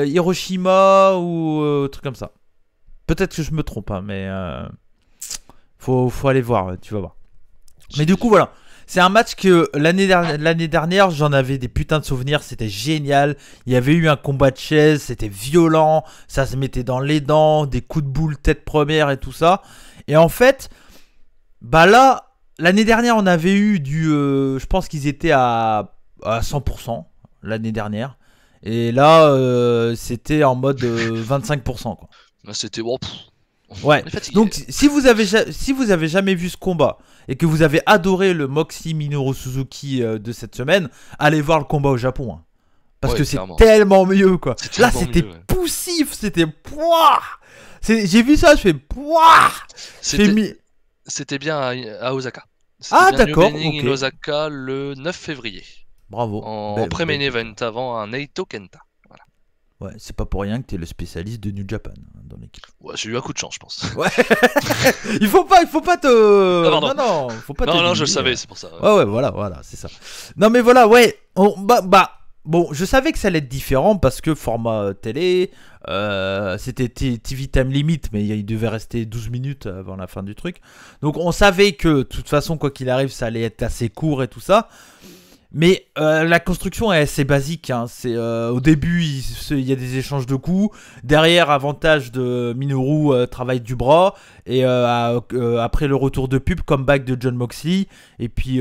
Hiroshima ou truc comme ça. Peut-être que je me trompe hein, mais faut aller voir tu vas voir. Mais du coup voilà. C'est un match que l'année dernière, j'en avais des putains de souvenirs, c'était génial. Il y avait eu un combat de chaises, c'était violent, ça se mettait dans les dents, des coups de boule tête première et tout ça. Et en fait, bah là, l'année dernière, on avait eu je pense qu'ils étaient à 100% l'année dernière. Et là, c'était en mode 25% quoi.
Là, c'était bon.
Ouais.
on est fatigué.
Donc si vous avez jamais vu ce combat et que vous avez adoré le Moxley Minoru Suzuki de cette semaine, allez voir le combat au Japon. Hein. Parce
Ouais,
que c'est
clairement.
tellement mieux quoi.
C'est
Là
tellement
c'était
mieux, ouais.
poussif, c'était pouah. J'ai vu ça, je fais pouah.
C'était c'était bien à Osaka. C'était
Ah,
bien
d'accord,
New Beginning
ok.
in Osaka le 9 février.
Bravo.
En pré-main event avant un Naito Kenta. Voilà.
Ouais, c'est pas pour rien que t'es le spécialiste de New Japan hein, dans l'équipe.
Ouais, j'ai eu un coup de chance, je pense.
Ouais. il faut pas te.
Non, pardon.
non, faut pas.
Non, je
t'éliminer.
le savais, c'est pour ça.
Ouais, voilà, c'est ça. Non, mais voilà, ouais. Bon, je savais que ça allait être différent parce que format télé, c'était TV Time Limit, mais il devait rester 12 minutes avant la fin du truc. Donc, on savait que, de toute façon, quoi qu'il arrive, ça allait être assez court et tout ça. Mais la construction est assez basique. Hein. C'est, au début, il y a des échanges de coups. Derrière, avantage de Minoru, travail du bras. Et après le retour de pub, comeback de John Moxley. Et puis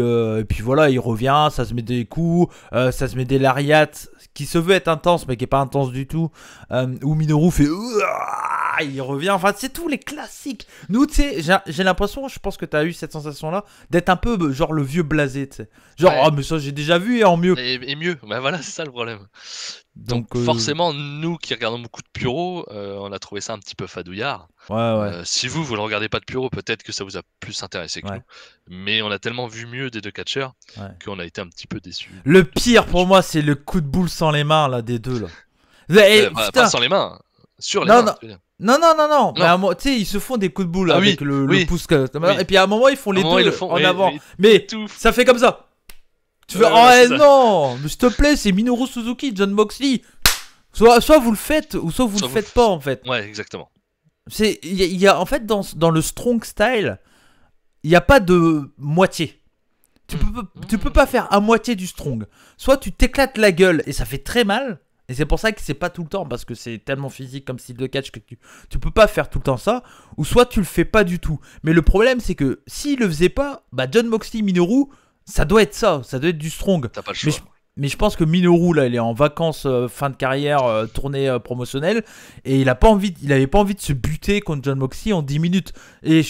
voilà, il revient, ça se met des coups, ça se met des lariats qui se veut être intense, mais qui est pas intense du tout. Où Minoru fait... il revient, enfin c'est tous les classiques. Nous tu sais, j'ai l'impression, je pense que tu as eu cette sensation là d'être un peu genre le vieux blasé, tu sais. Genre
Ouais.
oh mais ça j'ai déjà vu et en mieux.
Et mieux, bah voilà, c'est ça le problème.
Donc
Forcément, nous qui regardons beaucoup de Puro, on a trouvé ça un petit peu fadouillard.
ouais.
Si vous ne regardez pas de Puro, peut-être que ça vous a plus intéressé que
Ouais.
nous. Mais on a tellement vu mieux des deux catcheurs
Ouais.
qu'on a été un petit peu déçus.
Le pire pour moi c'est le coup de boule sans les mains là des deux là. Et,
Pas
putain.
sans les mains, sur les
Non,
mains.
non.
je veux dire.
Non. Mais à un moment, tu sais, ils se font des coups de boule
Ah
avec
oui,
le
oui.
pouce.
Oui.
Et puis à un moment, ils font les
À un moment,
deux
ils le font,
en
oui,
avant.
oui.
Mais
Tout.
ça fait comme ça. Tu fais,
Ouais,
oh
c'est ça.
non, mais s'il te plaît, c'est Minoru Suzuki, John Moxley. Soit vous le faites, ou soit vous
Soit
le
vous
faites pas en fait.
Ouais, exactement.
Il y a en fait dans le strong style, il n'y a pas de moitié. Tu peux pas faire à moitié du strong. Soit tu t'éclates la gueule et ça fait très mal. Et c'est pour ça que c'est pas tout le temps, parce que c'est tellement physique comme style de catch que tu peux pas faire tout le temps ça. Ou soit tu le fais pas du tout. Mais le problème c'est que s'il le faisait pas, bah John Moxley, Minoru, ça doit être ça doit être du strong.
T'as pas le
Mais
choix.
Mais je pense que Minoru là, il est en vacances, fin de carrière, tournée promotionnelle, et il avait pas envie de se buter contre John Moxley en 10 minutes. Et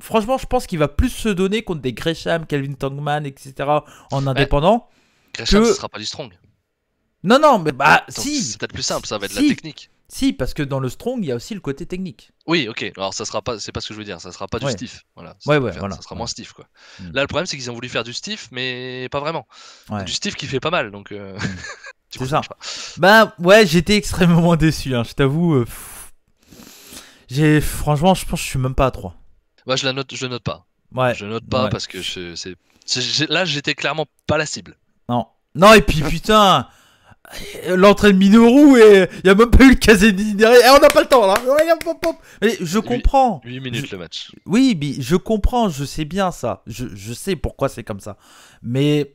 franchement, je pense qu'il va plus se donner contre des Gresham, Calvin Tongman, etc. en indépendant.
Gresham,
que-
ce sera pas du strong.
Non, mais bah
Donc,
si,
c'est peut-être plus simple, ça va être
Si.
la technique.
si, parce que dans le strong, il y a aussi le côté technique.
Oui, ok. Alors ça sera pas, c'est pas ce que je veux dire. Ça sera pas du
Ouais.
stiff. Voilà.
Ouais,
Ça,
voilà.
ça sera moins stiff, quoi.
Mm.
Là, le problème, c'est qu'ils ont voulu faire du stiff, mais pas vraiment.
Ouais.
Du stiff qui fait pas mal, donc. Du coup,
C'est ça.
marche pas.
Bah ouais, j'étais extrêmement déçu, hein, je t'avoue. Franchement, je pense que je suis même pas à 3.
Moi, je note pas.
Ouais.
Je note pas
Ouais.
parce que là, j'étais clairement pas la cible.
Non, et puis putain, L'entrée de Minoru et il y a même pas eu le Kazeni derrière. On n'a pas le temps là. Mais je comprends.
8 minutes le match.
Oui, mais je comprends, je sais bien ça. Je sais pourquoi c'est comme ça. Mais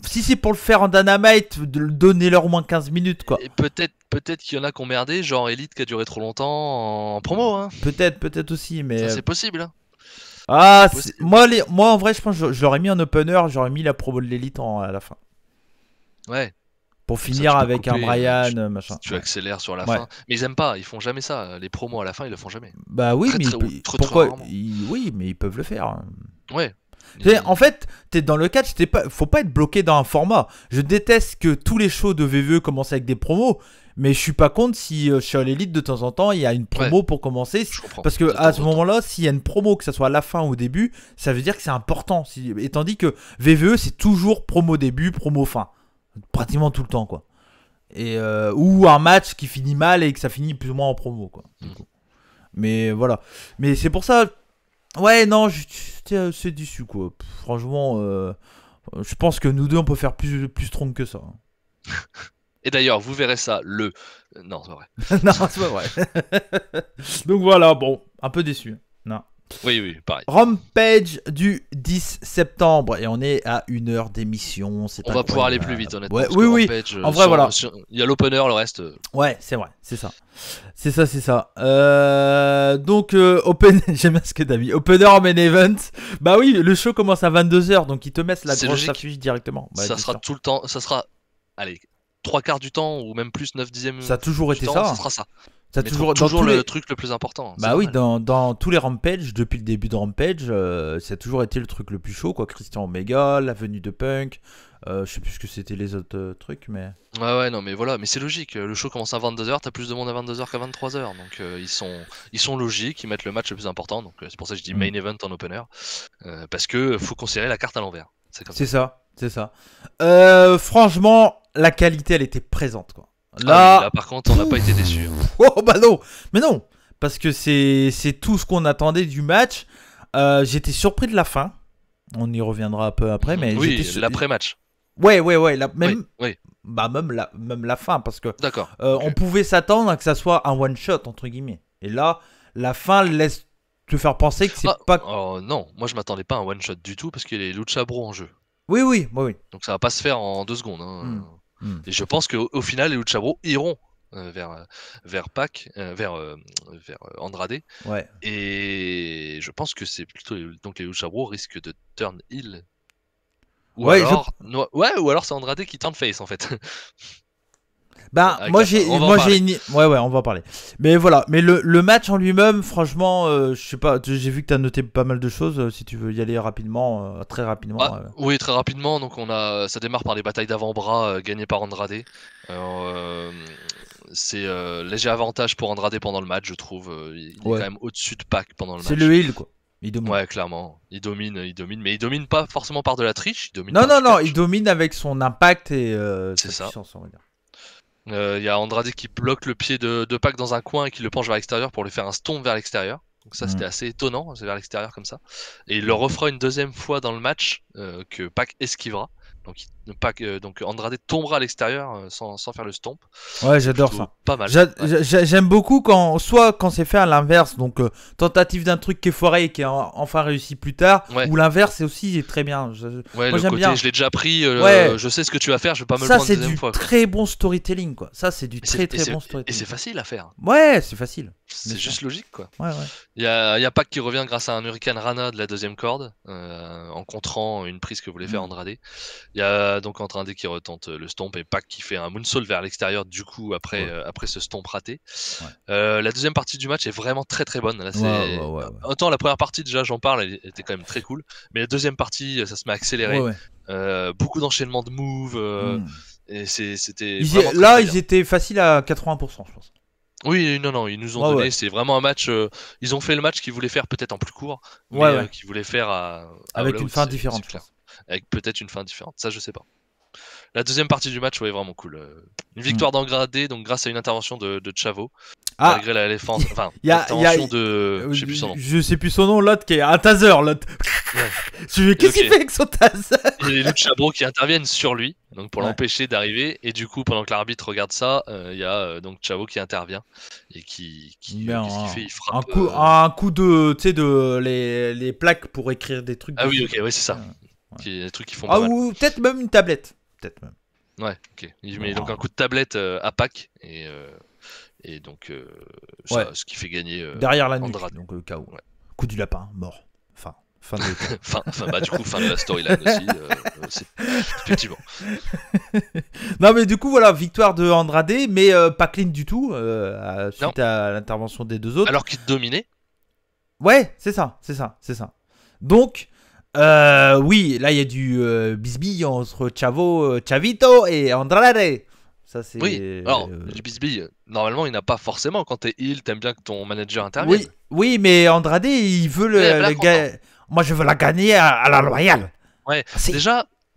si c'est pour le faire en Dynamite, donnez-leur au moins 15 minutes quoi.
Et peut-être qu'il y en a qui ont merdé, genre Elite qui a duré trop longtemps en promo. Hein.
Peut-être aussi, mais.
Ça, c'est possible. Hein.
Moi en vrai, je pense que je l'aurais mis en opener, j'aurais mis la promo de l'Elite à la fin.
Ouais.
Pour finir
ça,
avec
couper,
un Brian, machin.
Tu accélères sur la fin. Mais ils aiment pas, ils font jamais ça. Les promos à la fin, ils le font jamais.
Bah oui,
très,
mais pourquoi oui, mais ils peuvent le faire.
Ouais.
En fait, t'es dans le catch, faut pas être bloqué dans un format. Je déteste que tous les shows de VVE commencent avec des promos, mais je suis pas contre si chez l'Elite de temps en temps il y a une promo pour commencer. Parce que à ce moment-là, s'il y a une promo, que ça soit à la fin ou au début, ça veut dire que c'est important. Et tandis que VVE, c'est toujours promo début, promo fin. Pratiquement tout le temps quoi. Et ou un match qui finit mal et que ça finit plus ou moins en promo quoi. Mais voilà. Mais c'est pour ça. Ouais non, c'est déçu quoi. Franchement, je pense que nous deux on peut faire plus strong que ça.
Et d'ailleurs, vous verrez ça Non, c'est pas vrai.
Non, c'est pas vrai. Donc voilà, bon, un peu déçu. Non.
Oui, pareil.
Rampage du 10 septembre et on est à 1 heure d'émission.
On va pouvoir aller plus vite, honnêtement.
Ouais, oui. Rampage, en vrai, voilà.
Il y a l'opener, le reste.
Ouais, c'est vrai, c'est ça. C'est ça. Donc, j'aime bien ce que t'as mis. Opener en main event. Bah oui, le show commence à 22h, donc ils te mettent la grosse affiche directement. Bah,
ça sera tout le temps. Ça sera. Allez, 3/4 du temps ou même plus 9/10.
Ça a toujours été ça.
Ça sera ça.
Ça
toujours le truc le plus important.
Bah oui, dans tous les Rampage, depuis le début de Rampage, ça a toujours été le truc le plus chaud, quoi. Christian Omega, la venue de Punk, je sais plus ce que c'était les autres trucs, mais...
Ouais, non, mais voilà, mais c'est logique. Le show commence à 22h, t'as plus de monde à 22h qu'à 23h, donc ils sont logiques, ils mettent le match le plus important, donc c'est pour ça que je dis main event en opener, parce que faut considérer la carte à l'envers. C'est
ça. Franchement, la qualité, elle était présente, quoi.
Là, par contre, on n'a pas été déçus.
Oh bah non, mais non, parce que c'est tout ce qu'on attendait du match. J'étais surpris de la fin. On y reviendra un peu après, mais
oui, l'après-match.
Ouais, même la fin, parce que
d'accord.
On pouvait s'attendre à que ça soit un one shot entre guillemets. Et là, la fin laisse te faire penser que c'est pas.
Oh non, moi je m'attendais pas à un one shot du tout parce qu'il y a les Lucha Bros en jeu.
Oui.
Donc ça va pas se faire en 2 secondes. Hein. Et je pense qu'au final, les Lucha Bros iront vers Pac, vers Andrade.
Ouais.
Et je pense que c'est plutôt donc les Lucha Bros risquent de turn heel. Ou alors c'est Andrade qui turn face en fait.
Ben moi j'ai on va en parler. Mais voilà, mais le match en lui-même, franchement, je sais pas, j'ai vu que tu as noté pas mal de choses, si tu veux y aller rapidement, très rapidement.
Oui, très rapidement. Donc ça démarre par des batailles d'avant-bras gagnées par Andrade. C'est léger avantage pour Andrade pendant le match, je trouve. Il est quand même au-dessus de Pac pendant le match.
C'est le heel quoi. Il domine.
Ouais, clairement. Il domine, mais il domine pas forcément par de la triche.
Non, il domine avec son impact et sa puissance, on va dire.
Il y a Andrade qui bloque le pied de Pac dans un coin et qui le penche vers l'extérieur pour lui faire un stomp vers l'extérieur. Donc ça c'était assez étonnant, c'est vers l'extérieur comme ça. Et il le refera une deuxième fois dans le match que Pac esquivera. Donc Andrade tombera à l'extérieur sans faire le stomp.
Ouais, j'adore ça.
Pas mal.
J'aime beaucoup quand c'est fait à l'inverse, donc tentative d'un truc qui est foiré et qui est enfin réussi plus tard, ou l'inverse c'est aussi très bien.
Moi j'aime bien. Je l'ai déjà pris, je sais ce que tu vas faire, je vais pas me le prendre une deuxième fois.
Ça c'est du très bon storytelling quoi. Ça c'est du très bon storytelling.
Et c'est facile à faire.
Ouais, c'est facile.
C'est juste logique quoi.
Ouais.
Il y a Pac qui revient grâce à un Hurricane Rana de la deuxième corde en contrant une prise que voulait faire Andrade. Il y a donc Andrade qui retente le stomp et Pac qui fait un moonsault vers l'extérieur du coup après ce stomp raté. La deuxième partie du match est vraiment très très bonne. Là, autant la première partie déjà j'en parle, elle était quand même très cool, mais la deuxième partie ça se met à accélérer. Beaucoup d'enchaînements de moves et c'était là
ils étaient faciles à 80% je pense.
Oui, non, ils nous ont donné, c'est vraiment un match, ils ont fait le match qu'ils voulaient faire peut-être en plus court, mais qu'ils voulaient faire
avec une fin différente.
Avec peut-être une fin différente, ça je sais pas. La deuxième partie du match, vraiment cool. Une victoire d'Andrade, donc grâce à une intervention de Chavo, malgré l'intervention de...
Je sais plus son nom, l'autre qui est un taser, l'autre. Qu'est-ce qu'il fait avec son taser?
Et les Lucha Bros qui interviennent sur lui, donc pour
Ouais.
l'empêcher d'arriver. Et du coup, pendant que l'arbitre regarde ça, il y a donc Chavo qui intervient et
Mais
qu'est-ce qu'il fait? Il
un
frappe.
coup de, tu sais, de les plaques pour écrire des trucs
Ah oui,
dessus.
ok, ouais, c'est ça.
Ouais.
Des trucs qui font
Ah,
pas mal.
ou peut-être même une tablette. Peut-être même.
Ouais, ok. Il met
Non.
donc un coup de tablette à Pac et donc
Ouais.
ce qui fait gagner
Derrière la nuque,
Andrade.
donc KO.
Ouais.
Coup du lapin, mort. Fin de
Bah du coup fin de la storyline aussi. Effectivement.
Non, mais du coup, voilà, victoire de Andrade, mais pas clean du tout, suite
Non.
à l'intervention des deux autres.
Alors qu'il dominait.
Ouais, c'est ça. Donc, oui, là, il y a du bisbille entre Chavito et Andrade. Ça, c'est.
Oui. Alors du bisbille, normalement il n'a pas forcément. Quand t'es heel, t'aimes bien que ton manager intervienne.
Oui, mais Andrade, il veut
Ouais,
le gars. Moi, je veux la gagner à la loyale.
Ouais.
Ah, si.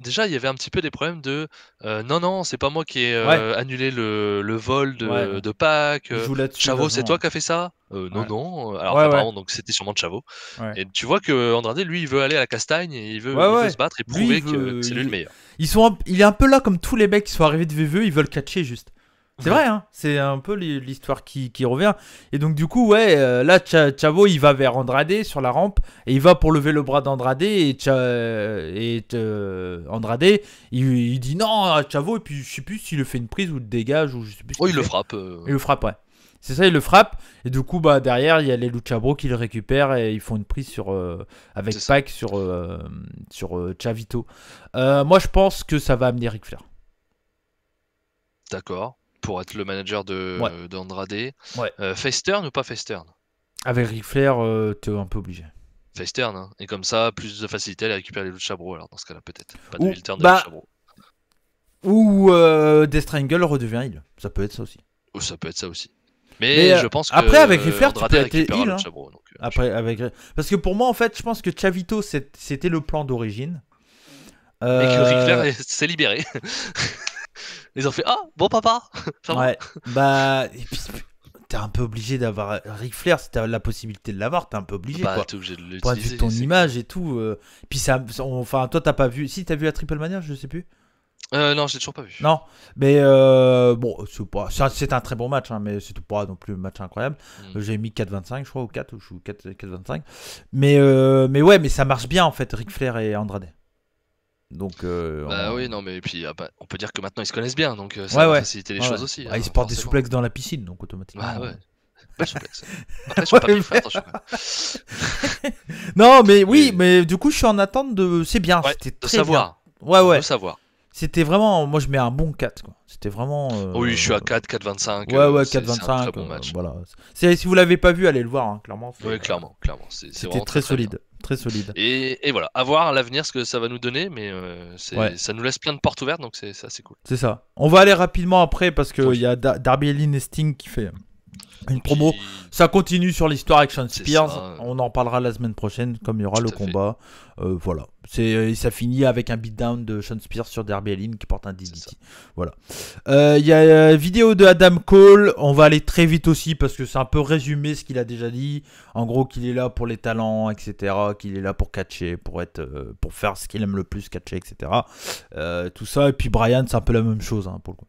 Déjà, il y avait un petit peu des problèmes de non, c'est pas moi qui ai
Ouais.
annulé le vol
Ouais.
de Pâques.
Il joue là-dessus.
Chavo, c'est
vachement.
toi qui as fait ça?
Ouais.
Non. Alors
Ouais,
apparemment, donc c'était sûrement Chavo.
Ouais.
Et tu vois que Andrade, lui, il veut aller à la castagne et il veut se battre et
Lui,
prouver
il veut-
que c'est lui le meilleur.
Il est un peu là comme tous les mecs qui sont arrivés de VVE, ils veulent catcher juste. C'est vrai, hein, c'est un peu l'histoire qui revient. Et donc, du coup, ouais, là, Chavo, il va vers Andrade sur la rampe et il va pour lever le bras d'Andrade. Et Andrade, il dit non à Chavo. Et puis, je sais plus s'il le fait une prise ou le dégage ou je sais plus.
Oh, il le
fait.
frappe.
Il le frappe, ouais. C'est ça, il le frappe. Et du coup, bah, derrière, il y a les Luchabro qui le récupèrent et ils font une prise avec
C'est ça.
Pac sur Chavito. Moi, je pense que ça va amener Ric Flair.
D'accord. Pour être le manager d'Andrade.
Ouais.
Face turn ou pas face turn?
Avec Ric Flair, t'es un peu obligé.
Face turn, hein. Et comme ça, plus de facilité à aller récupérer les Luchabro. Alors dans ce cas-là, peut-être. Pas de
Ou-
heel turn de
bah,
Luchabro.
Ou Death Triangle redevient heal. Ça peut être ça aussi.
Ou ça peut être ça aussi.
Mais,
Mais je pense que
après, avec les Flair, tu
Andrade
peux être
récupérera
heel, hein.
Luchabro. Donc,
Après, parce que pour moi, en fait, je pense que Chavito, c'était le plan d'origine.
Et que Ric Flair s'est libéré. Ils ont fait ah bon papa. Ça va.
Ouais. Bah, et puis, t'es un peu obligé d'avoir Ric Flair. Si t'as la possibilité de l'avoir, t'es un peu obligé,
Bah
quoi.
t'es obligé de l'utiliser.
Point de vue de ton
c'est-
image et tout. Puis enfin, toi, t'as pas vu. Si, t'as vu la Triple Mania, je sais plus.
Non, j'ai toujours pas vu.
Non, mais bon, c'est un très bon match, hein, mais c'était pas non plus un match incroyable. J'ai mis 4,25, je crois, ou 4, ou je suis 4,25. Mais ouais, mais ça marche bien en fait, Ric Flair et Andrade. Donc,
Bah oui, non, mais puis on peut dire que maintenant ils se connaissent bien, donc ça
Ouais,
va
ouais.
faciliter les
ouais,
choses
ouais.
aussi.
Ah,
hein,
ils se portent des
forcément.
souplexes dans la piscine, donc automatiquement.
Bah ouais. Belle souplesse. Après, sur le papier, fais attention. Quand même.
Non, mais oui,
Mais-
mais du coup, je suis en attente de. C'est bien,
Ouais,
c'était
de
très
savoir.
bien. Ouais, ouais.
De savoir.
C'était vraiment. Moi, je mets un bon 4, quoi. C'était vraiment.
Oui, je suis à 4, 4,25.
Ouais,
c'est un
4,25.
très bon match.
Voilà. Si vous l'avez pas vu, allez le voir, hein, clairement.
Oui, clairement. C'est
C'était
vraiment
très
bien.
solide. Très solide.
Et voilà, à voir à l'avenir ce que ça va nous donner, mais
Ouais.
ça nous laisse plein de portes ouvertes, donc c'est assez cool.
C'est ça. On va aller rapidement après parce qu'il
Oui.
y a Darby Allin et Sting qui fait une promo.
Qui-
Ça continue sur l'histoire avec Sean
C'est
Spears.
ça.
On en parlera la semaine prochaine, comme il y aura
Tout
le
à fait.
combat. Voilà. Ça finit avec un beatdown de Sean Spears sur Darby Allin qui porte un
C'est
DDT.
ça.
Voilà. Il y a vidéo de Adam Cole. On va aller très vite aussi parce que c'est un peu résumé ce qu'il a déjà dit. En gros, qu'il est là pour les talents, etc. Qu'il est là pour catcher, pour faire ce qu'il aime le plus, catcher, etc. Tout ça. Et puis Brian, c'est un peu la même chose, hein, pour le coup.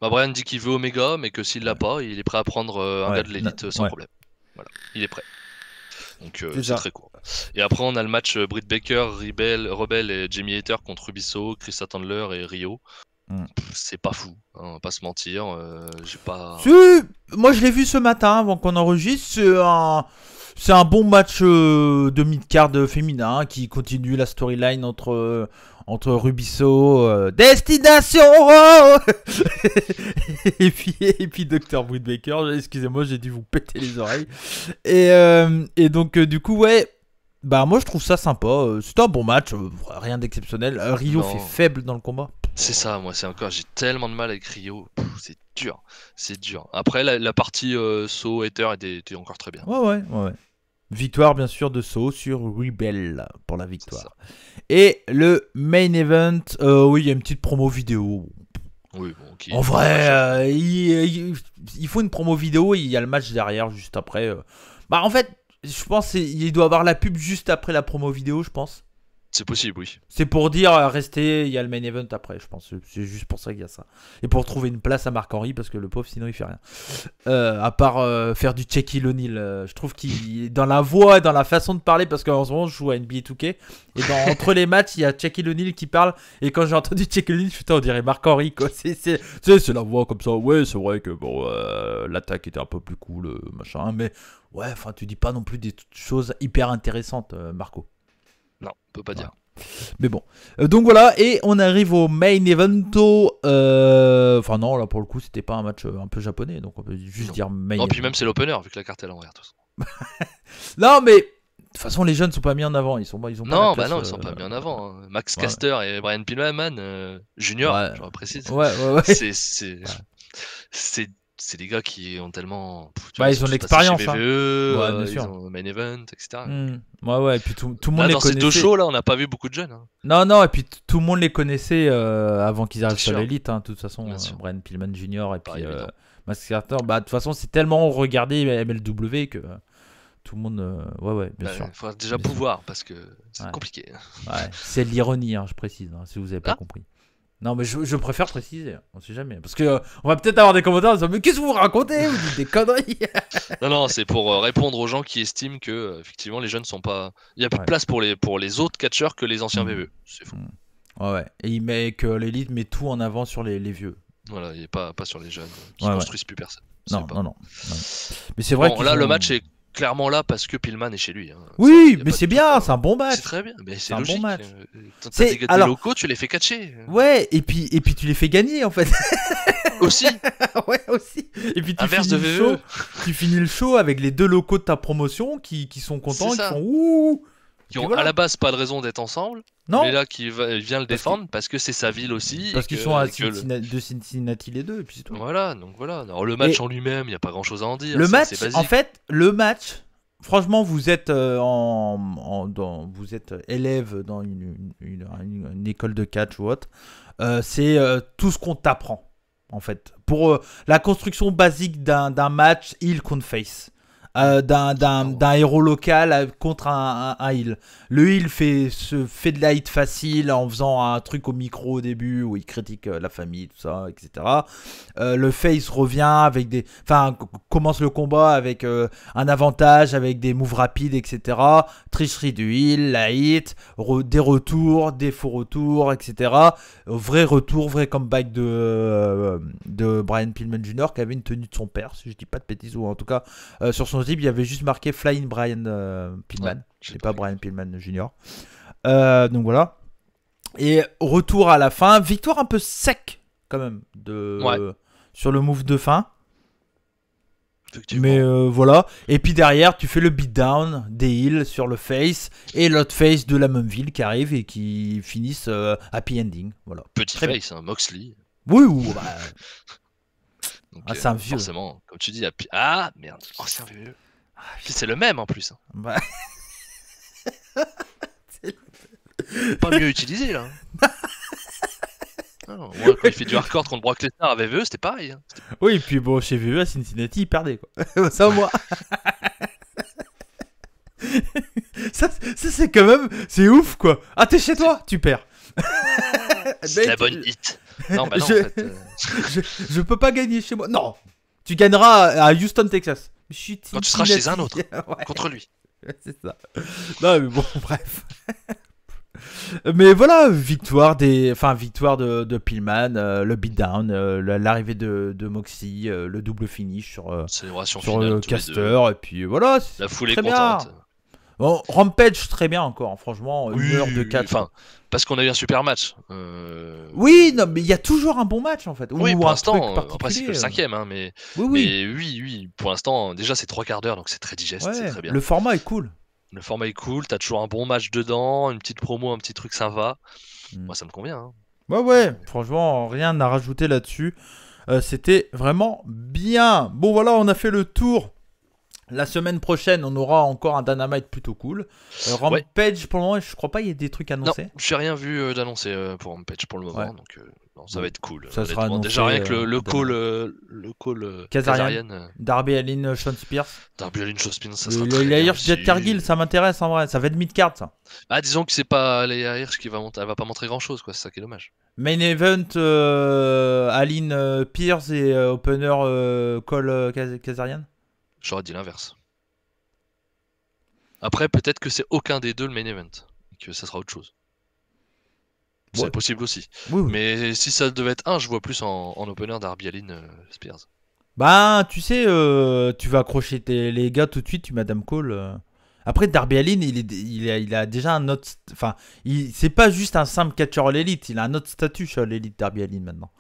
Bah, Brian dit qu'il veut Omega, mais que s'il l'a pas, il est prêt à prendre un
Ouais,
gars de l'élite sans
ouais.
problème. Voilà, il est prêt. Donc
C'est
c'est
ça.
très court. Et après, on a le match Britt Baker, Rebel et Jamie Hater contre Rubisso, Chris Tandler et Rio.
Mm.
C'est pas fou, hein, on va pas se mentir. J'ai pas.
Si, moi je l'ai vu ce matin avant qu'on enregistre. C'est un bon match de mid-card féminin hein, qui continue la storyline entre Rubisso, Destination Raw et puis Dr. Britt Baker. Excusez-moi, j'ai dû vous péter les oreilles. Et donc, du coup, ouais. Bah, moi je trouve ça sympa. C'est un bon match, rien d'exceptionnel. Rio
Non.
fait faible dans le combat.
C'est ça, moi c'est encore, j'ai tellement de mal avec Rio, c'est dur. Après la partie So Hater était encore très bien.
Ouais. Victoire, bien sûr, de So sur Rebel pour la victoire.
ça.
Et le main event, oui, il y a une petite promo vidéo.
Oui, bon, ok.
En vrai, il faut une promo vidéo et il y a le match derrière, juste après. Bah, en fait, je pense qu'il doit avoir la pub juste après la promo vidéo, je pense.
C'est possible, oui.
C'est pour dire restez, il y a le main event après, je pense. C'est juste pour ça qu'il y a ça. Et pour trouver une place à Marc Henry parce que le pauvre sinon il fait rien. À part faire du Shaquille O'Neal, je trouve qu'il dans la voix et dans la façon de parler parce qu'en ce moment je joue à NBA 2K et entre les matchs il y a Shaquille O'Neal qui parle et quand j'ai entendu Shaquille O'Neal putain on dirait Marc Henry quoi. C'est la voix comme ça. Ouais c'est vrai que bon l'attaque était un peu plus cool machin mais ouais enfin tu dis pas non plus des choses hyper intéressantes Marco.
Non, on peut pas dire.
Mais bon. Donc voilà, et on arrive au main evento. Enfin non, là pour le coup, c'était pas un match un peu japonais, donc on peut juste dire main
Non,
event.
puis même c'est l'opener, vu que la carte est à l'envers.
Non, mais de toute façon, les jeunes sont pas mis en avant. Ils ont pas
Non,
la place,
non, ils sont pas mis en avant. Hein. Max
ouais.
Caster et Brian Pillman Junior,
Ouais.
je précise.
Ouais.
C'est des gars qui ont tellement.
Ils ont l'expérience.
Hein. VVE,
bien sûr.
ils ont main event, etc.
Ouais, et puis tout le monde
là,
les
dans
connaissait.
ces deux shows là, on n'a pas vu beaucoup de jeunes. Hein.
Non, et puis tout le monde les connaissait avant qu'ils arrivent
C'est
sur
sûr.
l'élite. Hein, de toute façon, Brian Pillman Jr. et puis
évident.
Max Carter. Bah, de toute façon, c'est tellement regardé MLW que tout le monde. Ouais, bien sûr.
Il faudra déjà pouvoir parce que c'est compliqué.
Ouais, c'est l'ironie, hein, je précise, hein, si vous avez pas compris. Non, mais je préfère préciser, on sait jamais. Parce que on va peut-être avoir des commentaires en disant mais qu'est-ce que vous racontez? Vous dites des conneries.
Non, c'est pour répondre aux gens qui estiment que effectivement les jeunes sont pas. Il y a plus de place pour les autres catcheurs que les anciens VVE. C'est faux.
Ouais. Et il met que l'élite met tout en avant sur les vieux.
Voilà, il est pas sur les jeunes qui construisent plus personne.
Non. Mais c'est vrai
que là le match est clairement là parce que Pillman est chez lui. Hein.
Oui, mais c'est bien, c'est un bon match.
C'est très bien, mais c'est
un
logique.
bon match.
T'as des locaux, tu les fais catcher.
Ouais, et puis tu les fais gagner en fait.
Aussi.
Ouais, aussi. Et puis tu finis le show avec les deux locaux de ta promotion qui sont contents, qui font ouh.
Qui ont à la base pas de raison d'être ensemble.
Non.
Mais là qui vient le défendre parce que c'est sa ville aussi.
Parce qu'ils sont de Cincinnati les deux et puis c'est tout.
Voilà, donc voilà. Alors le match en lui-même, il y a pas grand-chose à en dire.
Le match, en fait, franchement, vous êtes vous êtes élève dans une école de catch ou autre. C'est tout ce qu'on t'apprend en fait pour la construction basique d'un match heel contre face. D'un héros local contre un heel. Le heel fait de la hit facile en faisant un truc au micro au début où il critique la famille, tout ça, etc. Le face revient commence le combat avec un avantage, avec des moves rapides, etc. Tricherie du heel, la hit, des retours, des faux retours, etc. Vrai retour, vrai comeback de Brian Pillman Jr. qui avait une tenue de son père, si je dis pas de bêtises, ou en tout cas sur son il y avait juste marqué Flying Brian Pillman, c'est pas Brian Pillman Jr. Donc voilà. Et retour à la fin, victoire un peu sec quand même sur le move de fin. Mais voilà. Et puis derrière, tu fais le beatdown des heels sur le face et l'autre face de la même ville qui arrive et qui finissent happy ending. Voilà.
Petit
très
face, hein, Moxley.
Oui.
Donc,
c'est un vieux.
Forcément, comme tu dis, ah merde, ancien vieux. C'est le même en plus. Hein.
Bah...
Pas mieux utilisé là. Non, moi, quand il fait du hardcore contre Brock Lesnar à VVE, c'était pareil. Hein.
Oui, et puis bon, chez VVE à Cincinnati, il perdait quoi. Ça, moi. ça c'est quand même. C'est ouf quoi. Ah, t'es chez toi, tu perds.
C'est la bonne hit. Non, bah non, en fait.
Je peux pas gagner chez moi. Non. Tu gagneras à Houston, Texas.
Quand tu seras chez un autre. Ouais. Contre lui.
C'est ça. Non, mais bon, bref. Mais voilà, victoire de Pillman, le beatdown, l'arrivée de Moxie, le double finish sur le caster, et puis voilà.
La foule est
contente. Bon, Rampage très bien encore, franchement, une heure de 4.
Enfin, parce qu'on a eu un super match.
Oui, non, mais il y a toujours un bon match en fait.
Oui, pour l'instant, après c'est que le 5ème, hein, mais oui, pour l'instant, déjà c'est 3 quarts d'heure, donc c'est très digeste, c'est très bien.
Le format est cool.
Le format est cool, t'as toujours un bon match dedans, une petite promo, un petit truc sympa. Moi, ça me convient. Hein.
Ouais, franchement, rien à rajouter là-dessus. C'était vraiment bien. Bon, voilà, on a fait le tour La semaine prochaine, on aura encore un Dynamite plutôt cool. Rampage, pour le moment, je crois pas il y a des trucs annoncés.
Non, j'ai rien vu d'annoncer pour Rampage pour le moment, donc non, ça va être cool.
Ça sera annoncé,
déjà rien que le call Kazarian.
Darby Allin, Sean Spears.
Darby Allin, Sean Spears, ça sera très bien.
Hirsch, Jet Cargill, ça m'intéresse en vrai. Ça va être mid-card, ça.
Ah, disons que c'est pas les Hirsch qui va monter, elle va pas montrer grand-chose, quoi. C'est ça qui est dommage.
Main event, Allin, Pierce et opener Cole Kazarian.
J'aurais dit l'inverse. Après, peut-être que c'est aucun des deux le main event. Et que ça sera autre chose. C'est possible aussi. Oui. Mais si ça devait être un, je vois plus en opener Darby Allin Spears.
Bah, tu sais, tu vas accrocher les gars tout de suite, tu Madame Cole. Après, Darby Allin, il a déjà un autre. Enfin, c'est pas juste un simple catcheur à l'élite, il a un autre statut sur l'élite Darby Allin maintenant.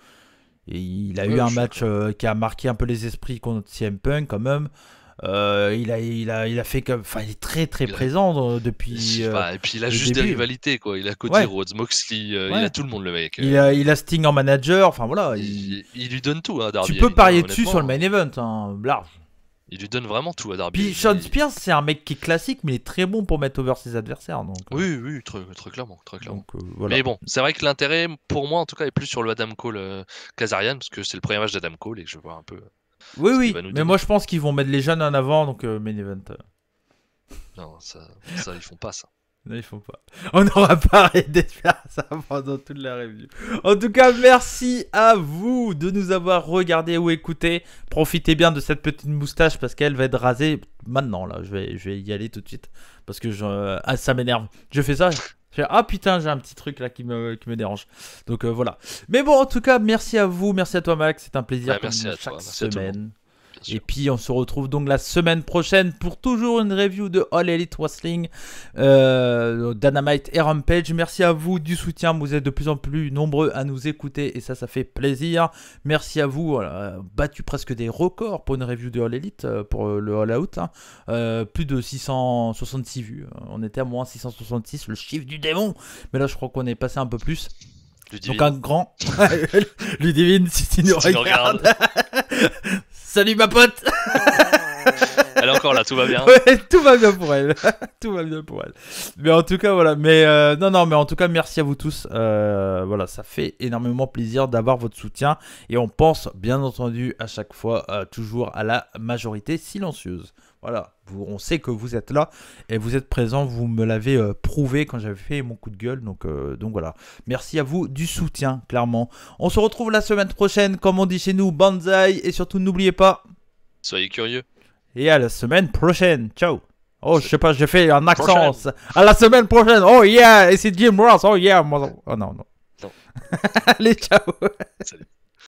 Et il a eu un match qui a marqué un peu les esprits contre CM Punk quand même. Il a fait comme, enfin, il est très présent depuis.
Et puis il a juste des rivalités quoi. Il a Cody Rhodes, Moxley, il a tout le monde le mec.
Il a Sting en manager, enfin voilà.
Il lui donne tout à Darby.
Tu peux parier dessus sur le main event, hein, large.
Il lui donne vraiment tout à Darby.
Puis Sean Spears, c'est un mec qui est classique, mais il est très bon pour mettre over ses adversaires. Donc,
oui, très clairement.
Donc, voilà.
Mais bon, c'est vrai que l'intérêt, pour moi en tout cas, est plus sur le Adam Cole Kazarian, parce que c'est le premier match d'Adam Cole et que je vois un peu.
Oui, mais moi je pense qu'ils vont mettre les jeunes en avant, donc main event.
Non, ça ils font pas ça.
Non, ils font pas. On n'aura pas arrêté de faire ça pendant toute la review. En tout cas, merci à vous de nous avoir regardé ou écouté. Profitez bien de cette petite moustache parce qu'elle va être rasée maintenant. Là, je vais y aller tout de suite parce que ça m'énerve. Je fais ça. Ah putain, j'ai un petit truc là qui me dérange. Donc voilà. Mais bon, en tout cas, merci à vous. Merci à toi, Max. C'est un plaisir
merci à
chaque
toi.
semaine. Et puis on se retrouve donc la semaine prochaine pour toujours une review de All Elite Wrestling, Dynamite et Rampage. Merci à vous du soutien, vous êtes de plus en plus nombreux à nous écouter et ça fait plaisir. Merci à vous, battu presque des records pour une review de All Elite pour le All Out, hein. Plus de 666 vues, on était à moins 666, le chiffre du démon, mais là je crois qu'on est passé un peu plus.
Ludivine.
Donc un grand Ludivine, si tu nous regardes. Salut ma pote.
Elle est encore là, tout va bien.
Ouais, tout va bien pour elle. Tout va bien pour elle. Mais en tout cas, voilà. Mais mais en tout cas, merci à vous tous. Voilà, ça fait énormément plaisir d'avoir votre soutien. Et on pense, bien entendu, à chaque fois, toujours à la majorité silencieuse. Voilà, on sait que vous êtes là et vous êtes présents. Vous me l'avez prouvé quand j'avais fait mon coup de gueule. Donc voilà, merci à vous du soutien, clairement. On se retrouve la semaine prochaine, comme on dit chez nous, banzai. Et surtout, n'oubliez pas,
soyez curieux.
Et à la semaine prochaine. Ciao. Oh, je sais pas, j'ai fait un accent. À la semaine prochaine. Oh yeah, et c'est Jim Ross. Oh yeah. Oh non. Allez, ciao.
Salut.